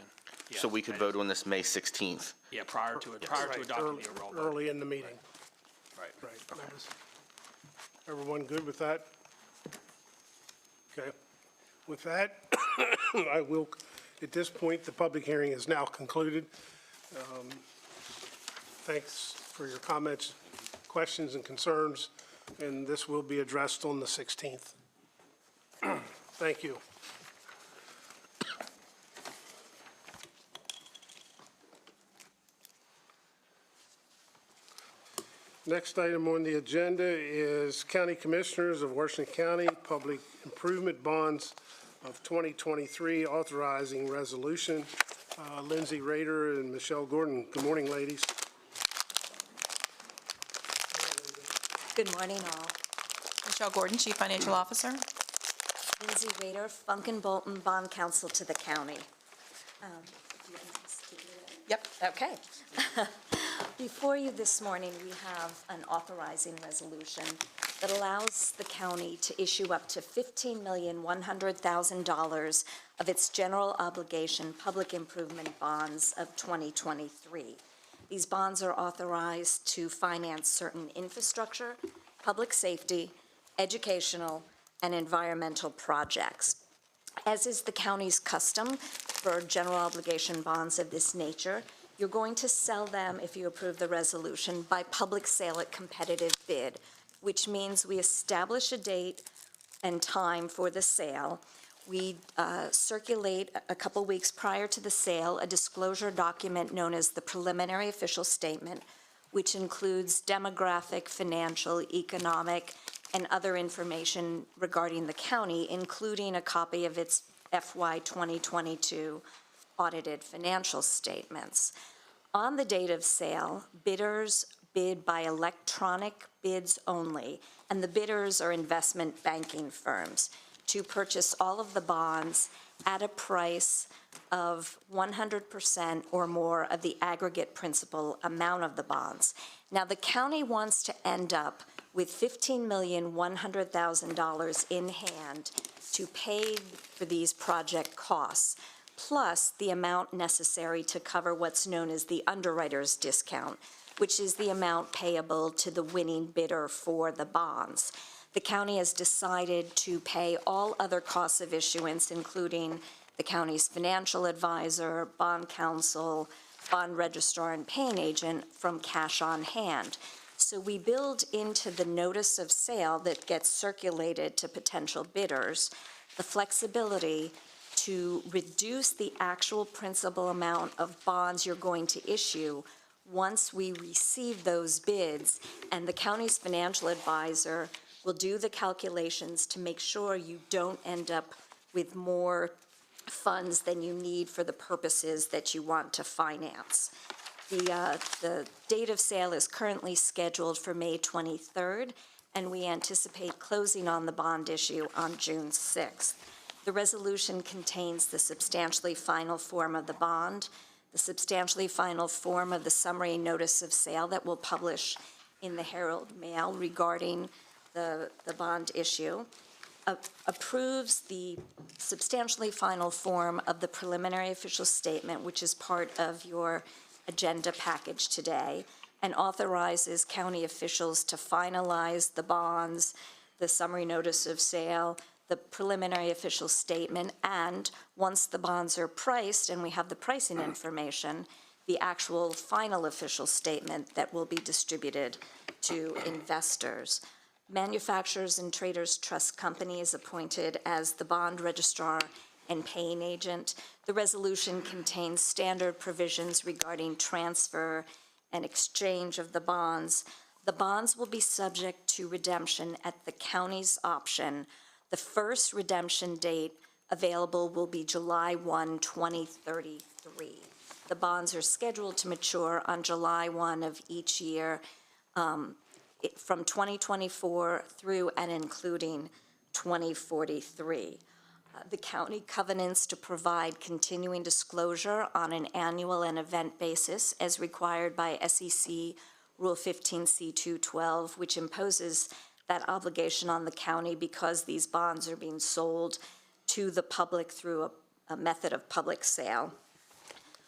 So we could vote on this May 16th? Yeah, prior to Right, adopting the overall budget. Early in the meeting. Right. Right. That was- Everyone good with that? Okay. With that, I will, at this point, the public hearing is now concluded. Thanks for your comments, questions, and concerns, and this will be addressed on the 16th. Thank you. Next item on the agenda is County Commissioners of Washington County Public Improvement Bonds of 2023 authorizing resolution. Lindsay Rader and Michelle Gordon. Good morning, ladies. Good morning, all. Michelle Gordon, Chief Financial Officer. Lindsay Rader, Funk and Bolton Bond Counsel to the county. Yep. Okay. Before you this morning, we have an authorizing resolution that allows the county to issue up to $15,100,000 of its general obligation public improvement bonds of 2023. These bonds are authorized to finance certain infrastructure, public safety, educational, and environmental projects. As is the county's custom for general obligation bonds of this nature, you're going to sell them, if you approve the resolution, by public sale at competitive bid, which means we establish a date and time for the sale. We circulate a couple weeks prior to the sale a disclosure document known as the preliminary official statement, which includes demographic, financial, economic, and other information regarding the county, including a copy of its FY 2022 audited financial statements. On the date of sale, bidders bid by electronic bids only, and the bidders are investment banking firms, to purchase all of the bonds at a price of 100% or more of the aggregate principal amount of the bonds. Now, the county wants to end up with $15,100,000 in hand to pay for these project costs, plus the amount necessary to cover what's known as the underwriter's discount, which is the amount payable to the winning bidder for the bonds. The county has decided to pay all other costs of issuance, including the county's financial advisor, bond counsel, bond registrar, and paying agent, from cash on hand. So we build into the notice of sale that gets circulated to potential bidders the flexibility to reduce the actual principal amount of bonds you're going to issue once we receive those bids, and the county's financial advisor will do the calculations to make sure you don't end up with more funds than you need for the purposes that you want to finance. The date of sale is currently scheduled for May 23rd, and we anticipate closing on the bond issue on June 6th. The resolution contains the substantially final form of the bond, the substantially final form of the summary notice of sale that we'll publish in the Herald Mail regarding the bond issue, approves the substantially final form of the preliminary official statement, which is part of your agenda package today, and authorizes county officials to finalize the bonds, the summary notice of sale, the preliminary official statement, and once the bonds are priced and we have the pricing information, the actual final official statement that will be distributed to investors. Manufacturers and Traders Trust Company is appointed as the bond registrar and paying agent. The resolution contains standard provisions regarding transfer and exchange of the bonds. The bonds will be subject to redemption at the county's option. The first redemption date available will be July 1, 2033. The bonds are scheduled to mature on July 1 of each year from 2024 through and including 2043. The county covenants to provide continuing disclosure on an annual and event basis as required by SEC Rule 15C212, which imposes that obligation on the county because these bonds are being sold to the public through a method of public sale.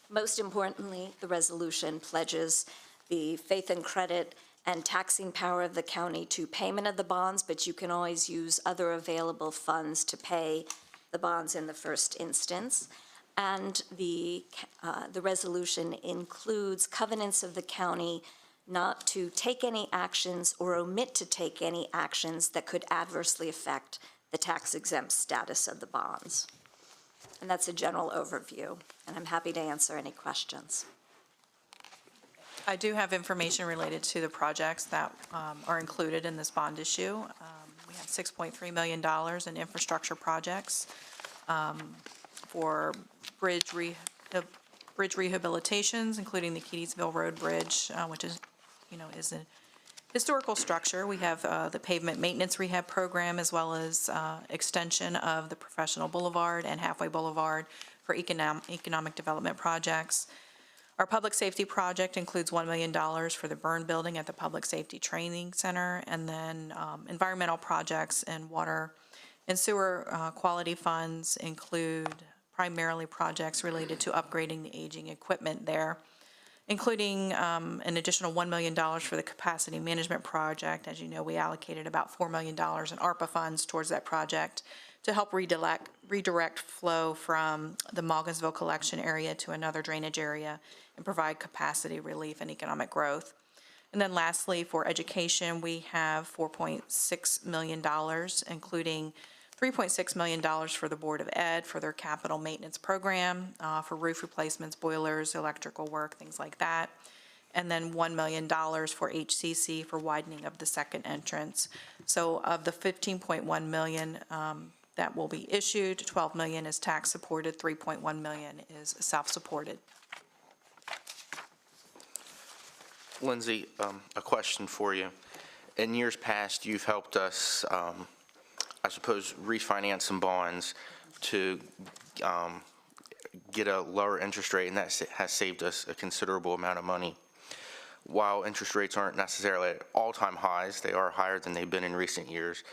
Most importantly, the resolution pledges the faith and credit and taxing power of the county to payment of the bonds, but you can always use other available funds to pay the bonds in the first instance. And the resolution includes covenants of the county not to take any actions or omit to take any actions that could adversely affect the tax-exempt status of the bonds. And that's a general overview, and I'm happy to answer any questions. I do have information related to the projects that are included in this bond issue. We have $6.3 million in infrastructure projects for bridge rehabilitations, including the Keedysville Road Bridge, which is a historical structure. We have the pavement maintenance rehab program, as well as extension of the Professional Boulevard and Halfway Boulevard for economic development projects. Our public safety project includes $1 million for the burn building at the Public Safety Training Center, and then environmental projects and water and sewer quality funds include primarily projects related to upgrading the aging equipment there, including an additional $1 million for the capacity management project. As you know, we allocated about $4 million in ARPA funds towards that project to help redirect flow from the Morgansville collection area to another drainage area and provide capacity relief and economic growth. And then lastly, for education, we have $4.6 million, including $3.6 million for the Board of Ed for their capital maintenance program, for roof replacements, boilers, electrical work, things like that. And then $1 million for HCC for widening of the second entrance. So of the $15.1 million that will be issued, $12 million is tax supported, $3.1 million is self-supported. Lindsay, a question for you. In years past, you've helped us, I suppose, refinance some bonds to get a lower interest rate, and that has saved us a considerable amount of money. While interest rates aren't necessarily at all-time highs, they are higher than they've been in recent years.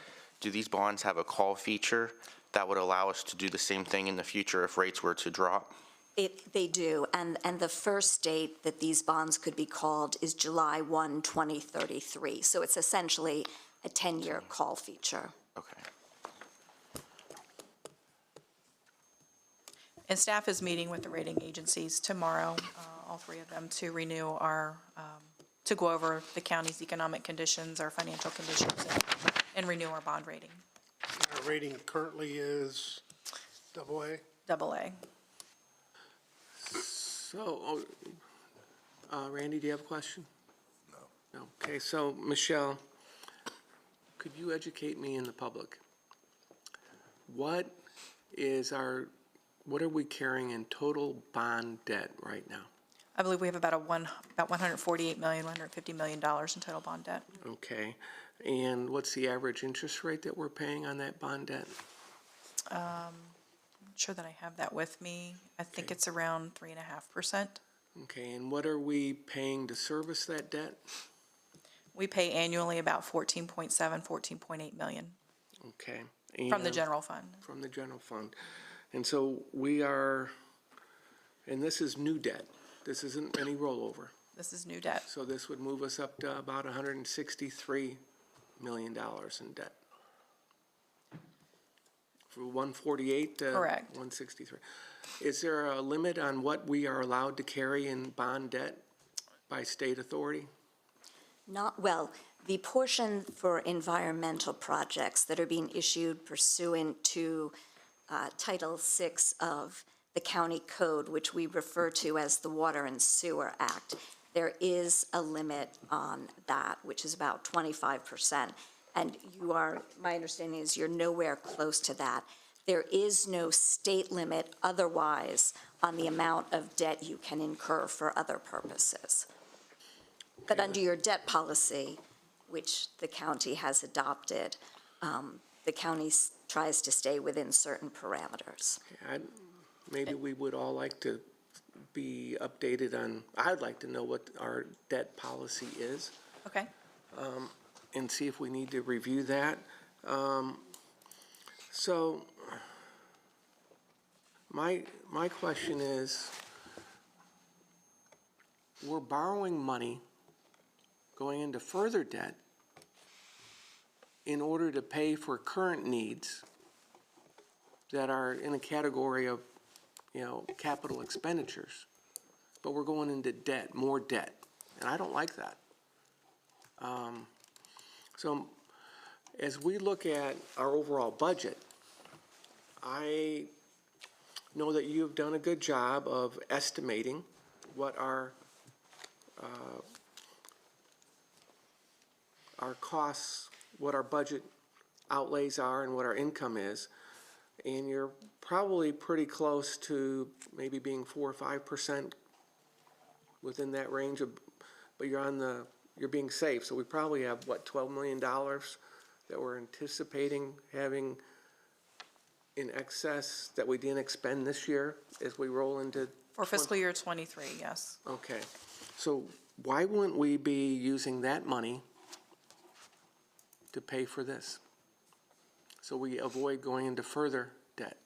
Do these bonds have a call feature that would allow us to do the same thing in the future if rates were to drop? They do, and the first date that these bonds could be called is July 1, 2033. So it's essentially a 10-year call feature. Okay. And staff is meeting with the rating agencies tomorrow, all three of them, to renew our, to go over the county's economic conditions, our financial conditions, and renew our bond rating. Our rating currently is AA? AA. So, Randy, do you have a question? No. No. Okay, so Michelle, could you educate me and the public? What are we carrying in total bond debt right now? I believe we have about $148 million, $150 million in total bond debt. Okay, and what's the average interest rate that we're paying on that bond debt? I'm not sure that I have that with me. I think it's around 3.5%. Okay, and what are we paying to service that debt? We pay annually about $14.7, $14.8 million. Okay. From the general fund. From the general fund. And so we are, and this is new debt. This isn't any rollover. This is new debt. So this would move us up to about $163 million in debt. From 148 to Correct. 163. Is there a limit on what we are allowed to carry in bond debt by state authority? Well, the portion for environmental projects that are being issued pursuant to Title VI of the county code, which we refer to as the Water and Sewer Act, there is a limit on that, which is about 25%. And my understanding is you're nowhere close to that. There is no state limit otherwise on the amount of debt you can incur for other purposes. But under your debt policy, which the county has adopted, the county tries to stay within certain parameters. Maybe we would all like to be updated on, I'd like to know what our debt policy is. Okay. And see if we need to review that. So my question is, we're borrowing money, going into further debt in order to pay for current needs that are in a category of, capital expenditures. But we're going into debt, more debt, and I don't like that. So as we look at our overall budget, I know that you've done a good job of estimating what our costs, what our budget outlays are and what our income is. And you're probably pretty close to maybe being 4 or 5% within that range of, but you're being safe. So we probably have, what, $12 million that we're anticipating having in excess that we didn't expend this year as we roll into. For fiscal year '23, yes. Okay. So why wouldn't we be using that money to pay for this? So we avoid going into further debt?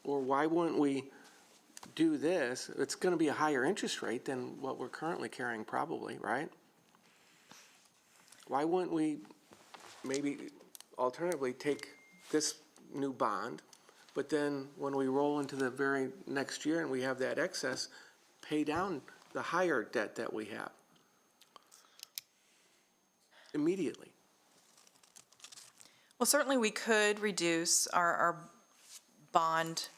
Or why wouldn't we do this? It's going to be a higher interest rate than what we're currently carrying probably, right? Why wouldn't we maybe alternatively take this new bond, but then when we roll into the very next year and we have that excess, pay down the higher debt that we have immediately? Well, certainly we could reduce our bond,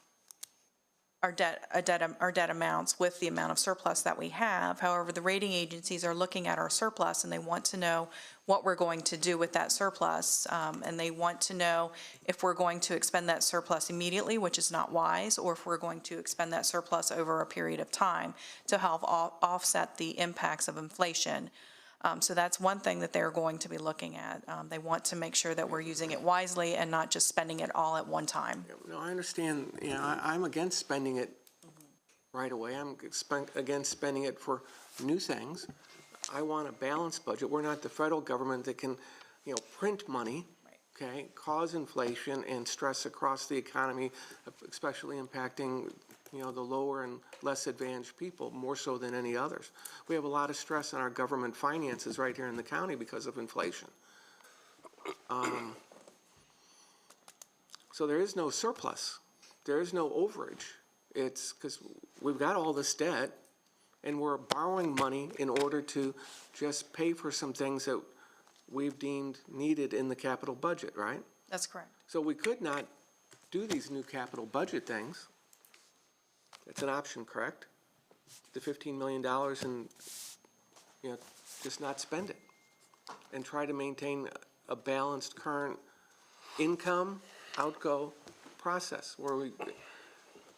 our debt amounts with the amount of surplus that we have. However, the rating agencies are looking at our surplus and they want to know what we're going to do with that surplus. And they want to know if we're going to expend that surplus immediately, which is not wise, or if we're going to expend that surplus over a period of time to help offset the impacts of inflation. So that's one thing that they're going to be looking at. They want to make sure that we're using it wisely and not just spending it all at one time. No, I understand. I'm against spending it right away. I'm against spending it for new things. I want a balanced budget. We're not the federal government that can, print money, okay, cause inflation and stress across the economy, especially impacting the lower and less advantaged people more so than any others. We have a lot of stress on our government finances right here in the county because of inflation. So there is no surplus. There is no overage. It's because we've got all this debt and we're borrowing money in order to just pay for some things that we've deemed needed in the capital budget, right? That's correct. So we could not do these new capital budget things. It's an option, correct? The $15 million and, just not spend it and try to maintain a balanced current income, outgo process where we.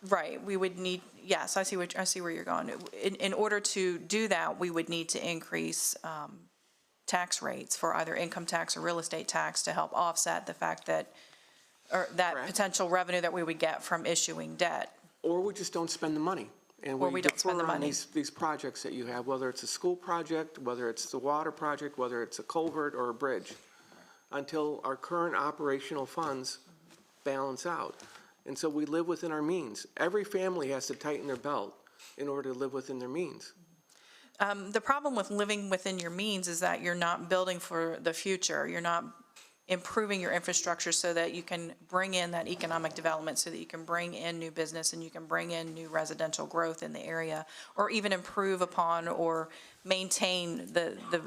Right, we would need, yes, I see where you're going. In order to do that, we would need to increase tax rates for either income tax or real estate tax to help offset the fact that, or that Correct. Potential revenue that we would get from issuing debt. Or we just don't spend the money. And Or we don't spend the defer on money. these projects that you have, whether it's a school project, whether it's the water project, whether it's a culvert or a bridge, until our current operational funds balance out. And so we live within our means. Every family has to tighten their belt in order to live within their means. The problem with living within your means is that you're not building for the future. You're not improving your infrastructure so that you can bring in that economic development, so that you can bring in new business and you can bring in new residential growth in the area, or even improve upon or maintain the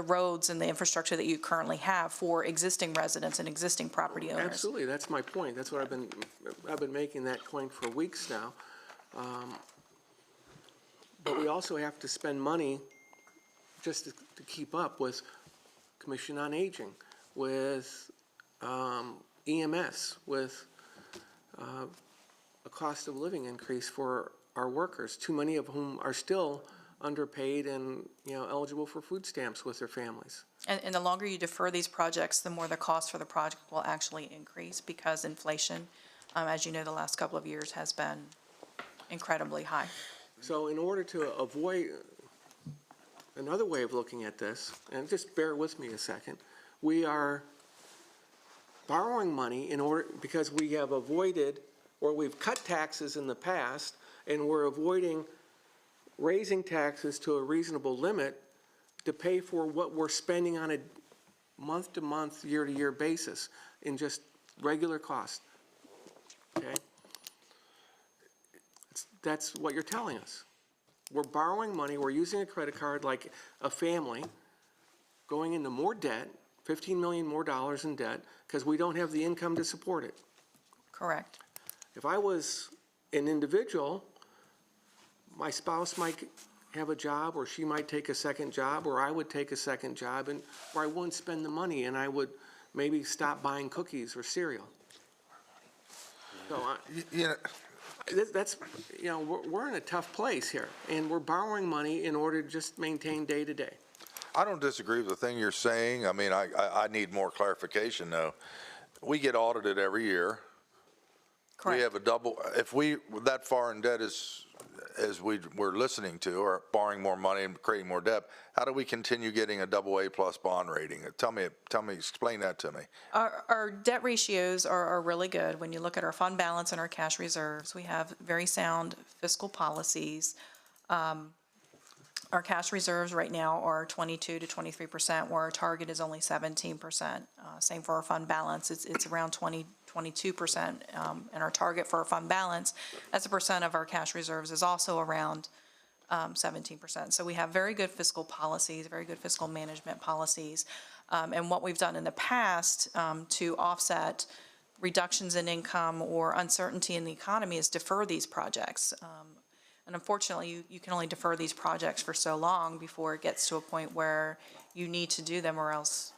roads and the infrastructure that you currently have for existing residents and existing property owners. Absolutely, that's my point. That's what I've been making that point for weeks now. But we also have to spend money just to keep up with Commission on Aging, with EMS with a cost of living increase for our workers, too many of whom are still underpaid and, eligible for food stamps with their families. And the longer you defer these projects, the more the cost for the project will actually increase because inflation, as you know, the last couple of years has been incredibly high. So in order to avoid, another way of looking at this, and just bear with me a second, we are borrowing money because we have avoided, or we've cut taxes in the past, and we're avoiding raising taxes to a reasonable limit to pay for what we're spending on a month-to-month, year-to-year basis in just regular cost. Okay? That's what you're telling us. We're borrowing money, we're using a credit card like a family, going into more debt, $15 million more in debt, because we don't have the income to support it. Correct. If I was an individual, my spouse might have a job, or she might take a second job, or I would take a second job, and or I wouldn't spend the money, and I would maybe stop buying cookies or cereal. So that's, we're in a tough place here, and we're borrowing money in order to just maintain day to day. I don't disagree with the thing you're saying. I mean, I need more clarification, though. We get audited every year. Correct. We have a double, if we, that far in debt as we're listening to, or borrowing more money and creating more debt, how do we continue getting a AA+ bond rating? Tell me, explain that to me. Our debt ratios are really good. When you look at our fund balance and our cash reserves, we have very sound fiscal policies. Our cash reserves right now are 22 to 23%, where our target is only 17%. Same for our fund balance. It's around 22%, and our target for our fund balance as a percent of our cash reserves is also around 17%. So we have very good fiscal policies, very good fiscal management policies. And what we've done in the past to offset reductions in income or uncertainty in the economy is defer these projects. And unfortunately, you can only defer these projects for so long before it gets to a point where you need to do them, or else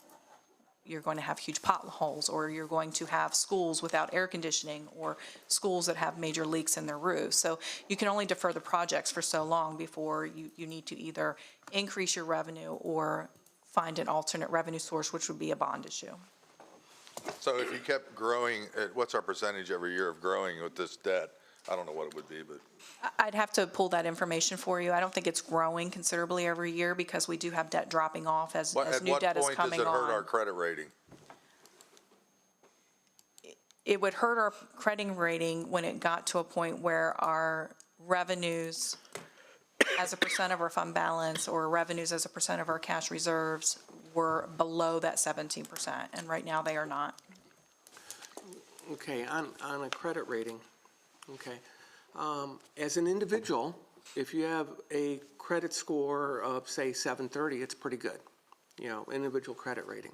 you're going to have huge potholes, or you're going to have schools without air conditioning, or schools that have major leaks in their roofs. So you can only defer the projects for so long before you need to either increase your revenue or find an alternate revenue source, which would be a bond issue. So if you kept growing, what's our percentage every year of growing with this debt? I don't know what it would be, but. I'd have to pull that information for you. I don't think it's growing considerably every year because we do have debt dropping off as new debt is coming on. At what point does it hurt our credit rating? It would hurt our credit rating when it got to a point where our revenues as a percent of our fund balance, or revenues as a percent of our cash reserves, were below that 17%, and right now they are not. Okay, on a credit rating, okay. As an individual, if you have a credit score of, say, 730, it's pretty good, individual credit rating.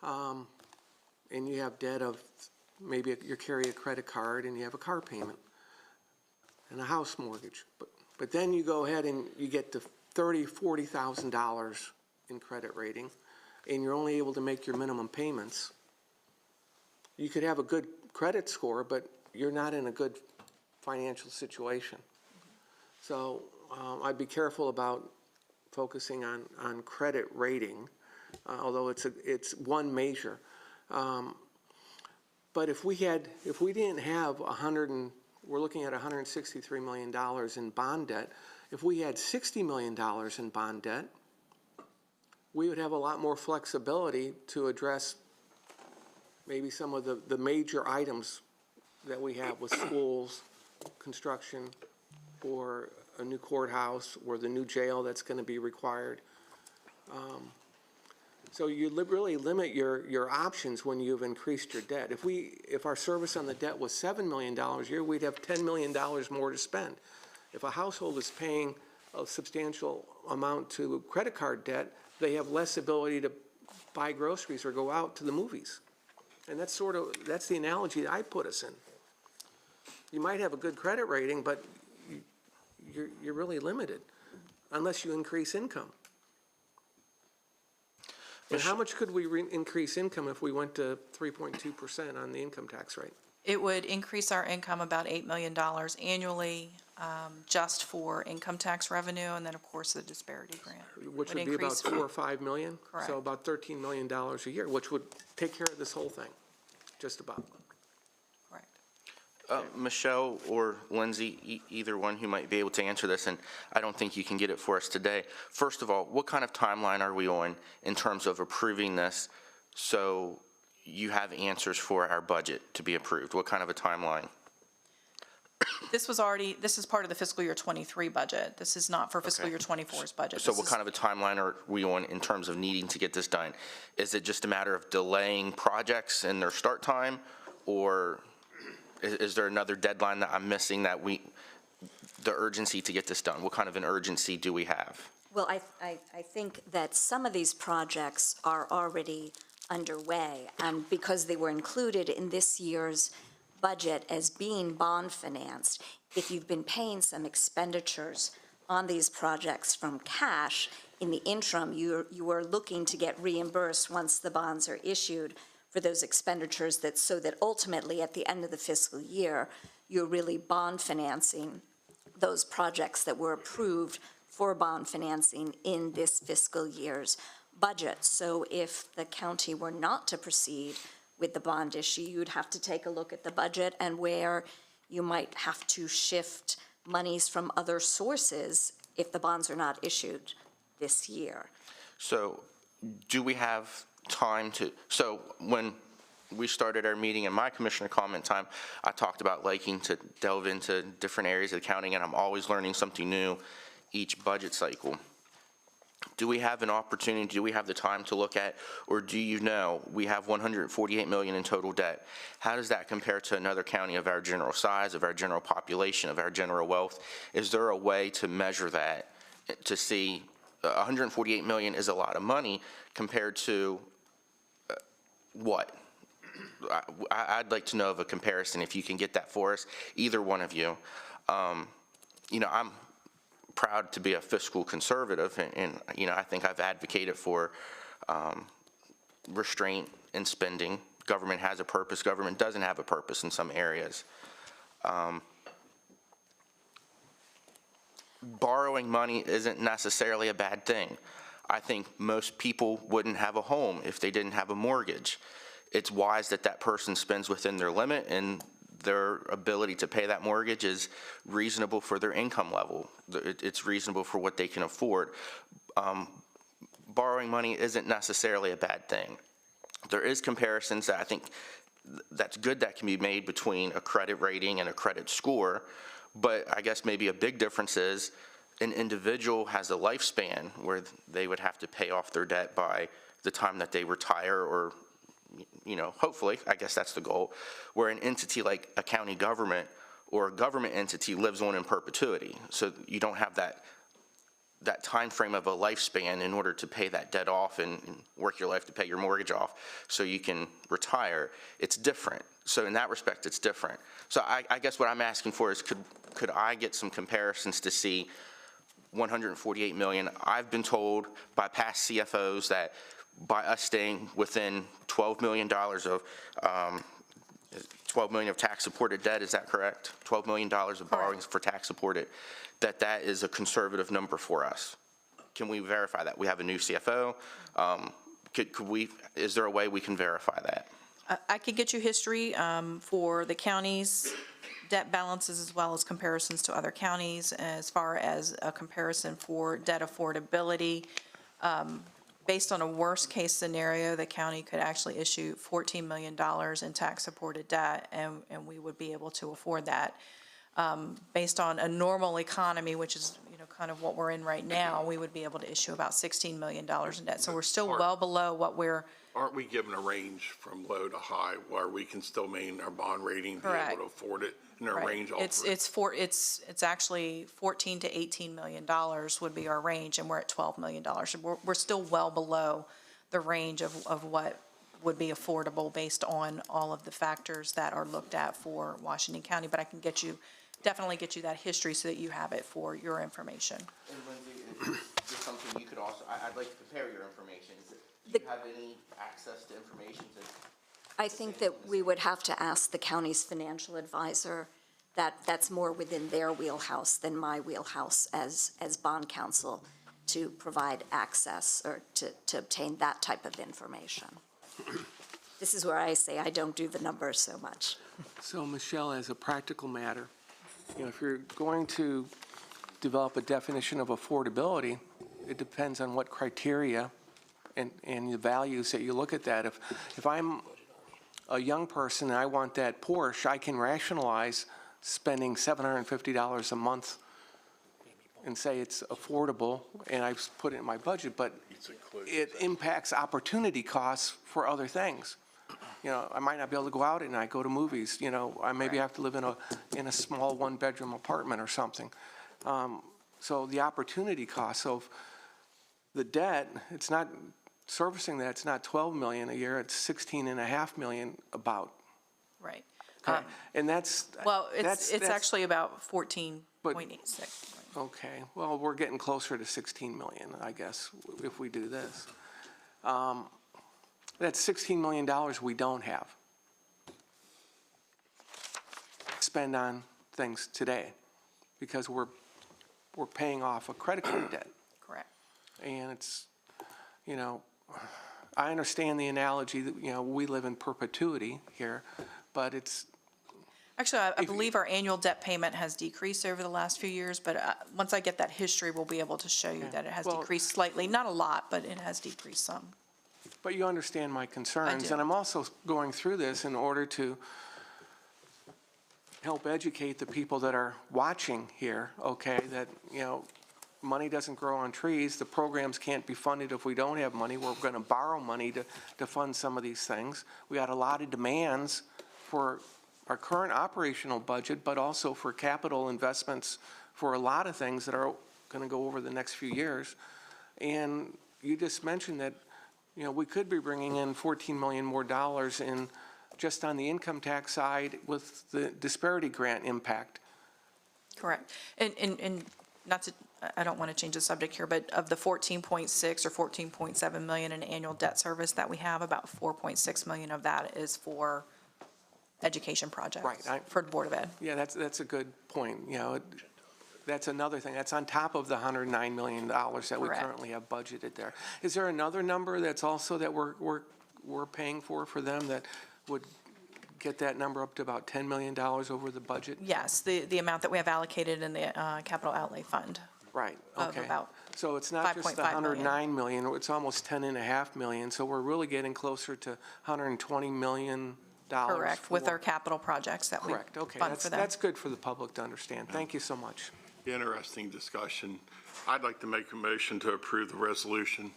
And you have debt of, maybe you carry a credit card and you have a car payment and a house mortgage. But then you go ahead and you get to $30,000, $40,000 in credit rating, and you're only able to make your minimum payments. You could have a good credit score, but you're not in a good financial situation. So I'd be careful about focusing on credit rating, although it's one measure. But if we didn't have we're looking at $163 million in bond debt. If we had $60 million in bond debt, we would have a lot more flexibility to address maybe some of the major items that we have with schools, construction, or a new courthouse, or the new jail that's going to be required. So you really limit your options when you've increased your debt. If our service on the debt was $7 million a year, we'd have $10 million more to spend. If a household is paying a substantial amount to credit card debt, they have less ability to buy groceries or go out to the movies. And that's the analogy that I put us in. You might have a good credit rating, but you're really limited unless you increase income. And how much could we increase income if we went to 3.2% on the income tax rate? It would increase our income about $8 million annually, just for income tax revenue, and then, of course, the disparity grant. Which would be about increase- 4 or 5 million? Correct. So about $13 million a year, which would take care of this whole thing, just about. Correct. Michelle or Lindsay, either one who might be able to answer this, and I don't think you can get it for us today. First of all, what kind of timeline are we on in terms of approving this so you have answers for our budget to be approved? What kind of a timeline? This is part of the fiscal year '23 budget. This is not for fiscal Okay. year '24's budget. So This what is- kind of a timeline are we on in terms of needing to get this done? Is it just a matter of delaying projects and their start time? Or is there another deadline that I'm missing that the urgency to get this done? What kind of an urgency do we have? Well, I think that some of these projects are already underway, and because they were included in this year's budget as being bond financed, if you've been paying some expenditures on these projects from cash, in the interim, you are looking to get reimbursed once the bonds are issued for those expenditures, so that ultimately, at the end of the fiscal year, you're really bond financing those projects that were approved for bond financing in this fiscal year's budget. So if the county were not to proceed with the bond issue, you'd have to take a look at the budget and where you might have to shift monies from other sources if the bonds are not issued this year. So do we have time so when we started our meeting in my commissioner comment time, I talked about liking to delve into different areas of accounting, and I'm always learning something new each budget cycle. Do we have an opportunity, do we have the time to look at, or do you know, we have $148 million in total debt. How does that compare to another county of our general size, of our general population, of our general wealth? Is there a way to measure that, to see $148 million is a lot of money compared to what? I'd like to know of a comparison, if you can get that for us, either one of you. I'm proud to be a fiscal conservative, and I think I've advocated for restraint in spending. Government has a purpose, government doesn't have a purpose in some areas. Borrowing money isn't necessarily a bad thing. I think most people wouldn't have a home if they didn't have a mortgage. It's wise that that person spends within their limit, and their ability to pay that mortgage is reasonable for their income level. It's reasonable for what they can afford. Borrowing money isn't necessarily a bad thing. There is comparisons that I think that's good that can be made between a credit rating and a credit score, but I guess maybe a big difference is an individual has a lifespan where they would have to pay off their debt by the time that they retire, or hopefully, I guess that's the goal, where an entity like a county government or a government entity lives on in perpetuity. So you don't have that time frame of a lifespan in order to pay that debt off and work your life to pay your mortgage off so you can retire. It's different. So in that respect, it's different. So I guess what I'm asking for is could I get some comparisons to see $148 million? I've been told by past CFOs that by us staying within $12 million of $12 million of tax-supported debt, is that correct? $12 million of borrowings for tax-supported, that is a conservative number for us. Can we verify that? We have a new CFO. Is there a way we can verify that? I could get you history for the county's debt balances as well as comparisons to other counties, as far as a comparison for debt affordability. Based on a worst-case scenario, the county could actually issue $14 million in tax-supported debt, and we would be able to afford that. Based on a normal economy, which is, kind of what we're in right now, we would be able to issue about $16 million in debt. So we're still well below what we're. Aren't we given a range from low to high where we can still maintain our bond rating, be Correct. able to afford it, and our Right. range all It's actually $14 to $18 million would be our range, and we're at $12 million. We're still well below the range of what would be affordable based on all of the factors that are looked at for Washington County. But I can definitely get you that history so that you have it for your information. And Lindsay, is this something you could also, I'd like to compare your information. Do you have any access to information to? I think that we would have to ask the county's financial advisor. That's more within their wheelhouse than my wheelhouse as bond counsel to provide access or to obtain that type of information. This is where I say I don't do the numbers so much. So Michelle, as a practical matter, if you're going to develop a definition of affordability, it depends on what criteria and the values that you look at that. If I'm a young person and I want that Porsche, I can rationalize spending $750 a month and say it's affordable, and I've put it in my budget, but it impacts opportunity costs for other things. I might not be able to go out at night, go to movies, I maybe have to live in a small one-bedroom apartment or something. So the opportunity cost of the debt, it's not servicing that, it's not 12 million a year, it's 16.5 million about. Right. Okay. And that's. Well, that's it's actually about 14.86. Okay, well, we're getting closer to 16 million, I guess, if we do this. That's $16 million we don't have. Spend on things today, because we're paying off a credit card debt. Correct. And it's, I understand the analogy that, we live in perpetuity here, but it's. Actually, I believe our annual debt payment has decreased over the last few years, but once I get that history, we'll be able to show you that it has decreased slightly. Not a lot, but it has decreased some. But you understand my concerns. I do. And I'm also going through this in order to help educate the people that are watching here, okay, that, money doesn't grow on trees. The programs can't be funded if we don't have money. We're going to borrow money to fund some of these things. We got a lot of demands for our current operational budget, but also for capital investments for a lot of things that are going to go over the next few years. And you just mentioned that, we could be bringing in $14 million more in just on the income tax side with the disparity grant impact. Correct. And not to, I don't want to change the subject here, but of the 14.6 or 14.7 million in annual debt service that we have, about 4.6 million of that is for education projects. Right. For the Board of Ed. Yeah, that's a good point. That's another thing. That's on top of the $109 million that we Correct. currently have budgeted there. Is there another number that's also that we're paying for them that would get that number up to about $10 million over the budget? Yes, the amount that we have allocated in the capital outlay fund. Right, Of okay. about So it's not just the 5.5 million. $109 million, it's almost $10.5 million. So we're really getting closer to $120 million. Correct, with our capital projects that we Correct, okay. fund for them. That's good for the public to understand. Thank you so much. Interesting discussion. I'd like to make a motion to approve the resolution.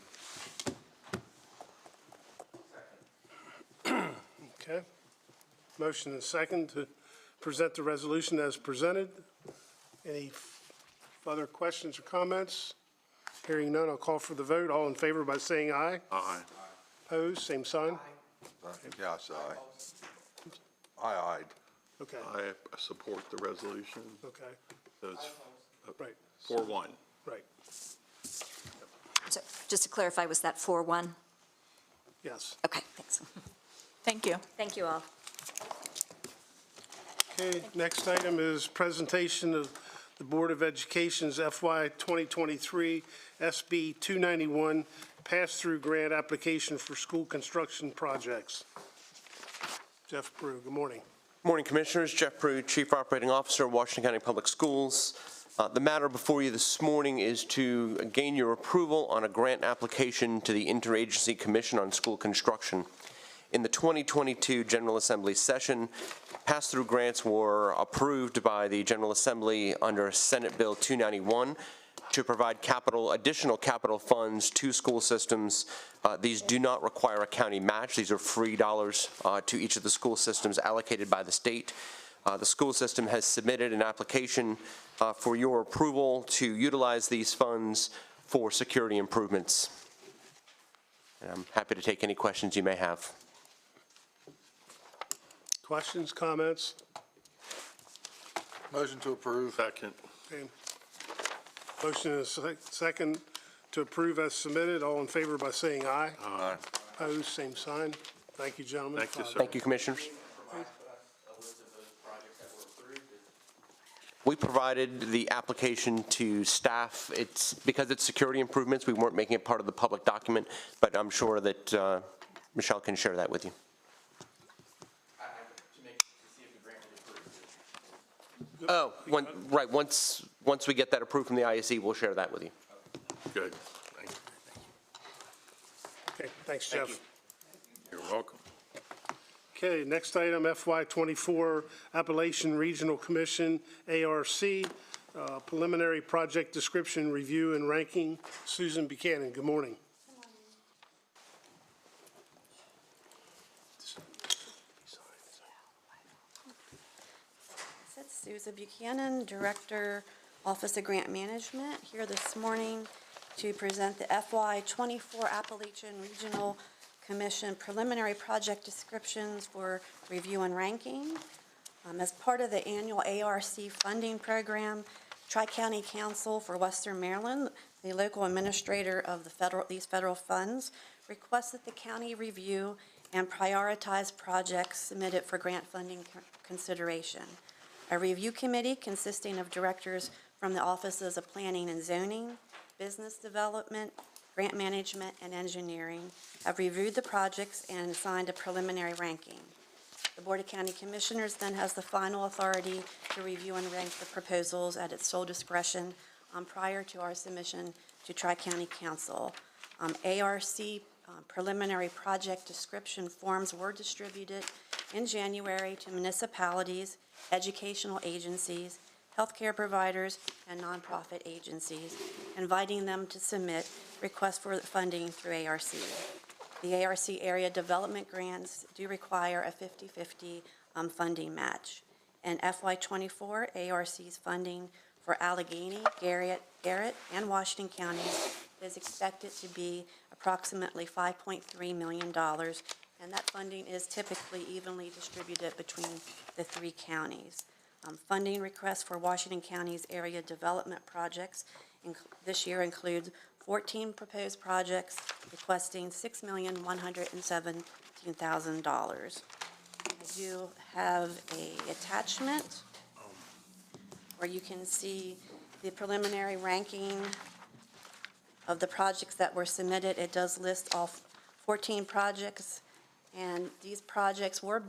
Okay. Motion and second to present the resolution as presented. Any further questions or comments? Hearing none, I'll call for the vote. All in favor by saying aye. Aye. Opposed, same sign. Yes, aye. Okay, I support the resolution. okay, So it's right, 4-1. right, So just to clarify, was that 4-1? yes. Okay, thanks. Thank you. Thank you all. Okay, next item is presentation of the Board of Education's FY 2023 SB 291 pass-through grant application for school construction projects. Jeff Brew, good morning. Morning, Commissioners. Jeff Brew, Chief Operating Officer, Washington County Public Schools. The matter before you this morning is to gain your approval on a grant application to the Interagency Commission on School Construction. In the 2022 General Assembly session, pass-through grants were approved by the General Assembly under Senate Bill 291 to provide additional capital funds to school systems. These do not require a county match. These are free dollars to each of the school systems allocated by the state. The school system has submitted an application for your approval to utilize these funds for security improvements. And I'm happy to take any questions you may have. Questions, comments? Motion to approve. Second. Okay. Motion is second to approve as submitted. All in favor by saying aye. Aye. Opposed, same sign. Thank you, gentlemen. Thank you, sir. Thank you, Commissioners. We provided the application to staff. Because it's security improvements, we weren't making it part of the public document, but I'm sure that Michelle can share that with you. Oh, right, once we get that approved from the ISE, we'll share that with you. Good. Thank you. Okay, thanks, Jeff. You're welcome. Okay, next item, FY '24 Appalachian Regional Commission, ARC, preliminary project description, review, and ranking. Susan Buchanan, good morning. It's Susan Buchanan, Director, Office of Grant Management, here this morning to present the FY '24 Appalachian Regional Commission preliminary project descriptions for review and ranking. As part of the annual ARC funding program, Tri-County Council for Western Maryland, the local administrator of these federal funds, requests that the county review and prioritize projects submitted for grant funding consideration. A review committee consisting of directors from the offices of Planning and Zoning, Business Development, Grant Management, and Engineering have reviewed the projects and assigned a preliminary ranking. The Board of County Commissioners then has the final authority to review and rank the proposals at its sole discretion prior to our submission to Tri-County Council. ARC preliminary project description forms were distributed in January to municipalities, educational agencies, healthcare providers, and nonprofit agencies, inviting them to submit requests for funding through ARC. The ARC area development grants do require a 50-50 funding match. In FY '24, ARC's funding for Allegheny, Garrett, and Washington counties is expected to be approximately $5.3 million, and that funding is typically evenly distributed between the three counties. Funding requests for Washington County's area development projects this year includes 14 proposed projects requesting $6,117,000. I do have an attachment where you can see the preliminary ranking of the projects that were submitted. It does list all 14 projects, and these projects were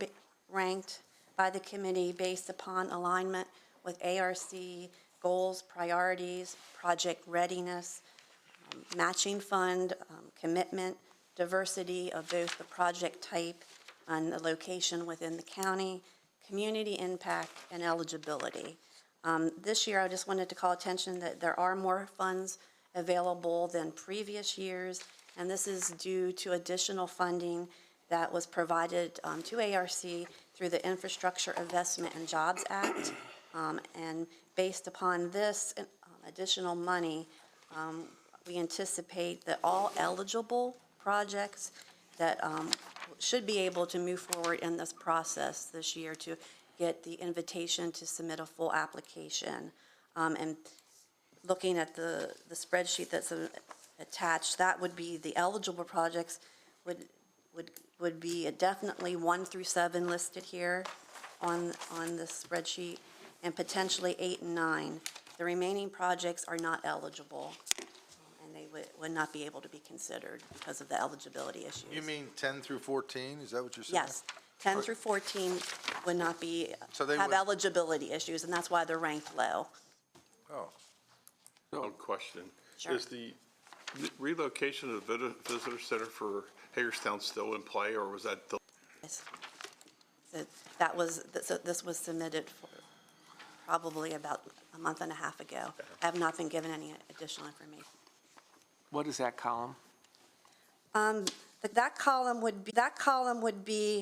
ranked by the committee based upon alignment with ARC goals, priorities, project readiness, matching fund, commitment, diversity of both the project type and the location within the county, community impact, and eligibility. This year, I just wanted to call attention that there are more funds available than previous years, and this is due to additional funding that was provided to ARC through the Infrastructure Investment and Jobs Act. And based upon this additional money, we anticipate that all eligible projects that should be able to move forward in this process this year to get the invitation to submit a full application. And looking at the spreadsheet that's attached, that would be the eligible projects would be definitely 1 through 7 listed here on this spreadsheet, and potentially 8 and 9. The remaining projects are not eligible, and they would not be able to be considered because of the eligibility issues. You mean 10 through 14? Is that what you're saying? Yes, 10 through 14 would not be, So they have would- eligibility issues, and that's why they're ranked low. Oh. One question. Sure. Is the relocation of the visitor center for Hagerstown still in play, or was that? Yes. So this was submitted probably about a month and a half ago. I have not been given any additional information. What is that column? That column would be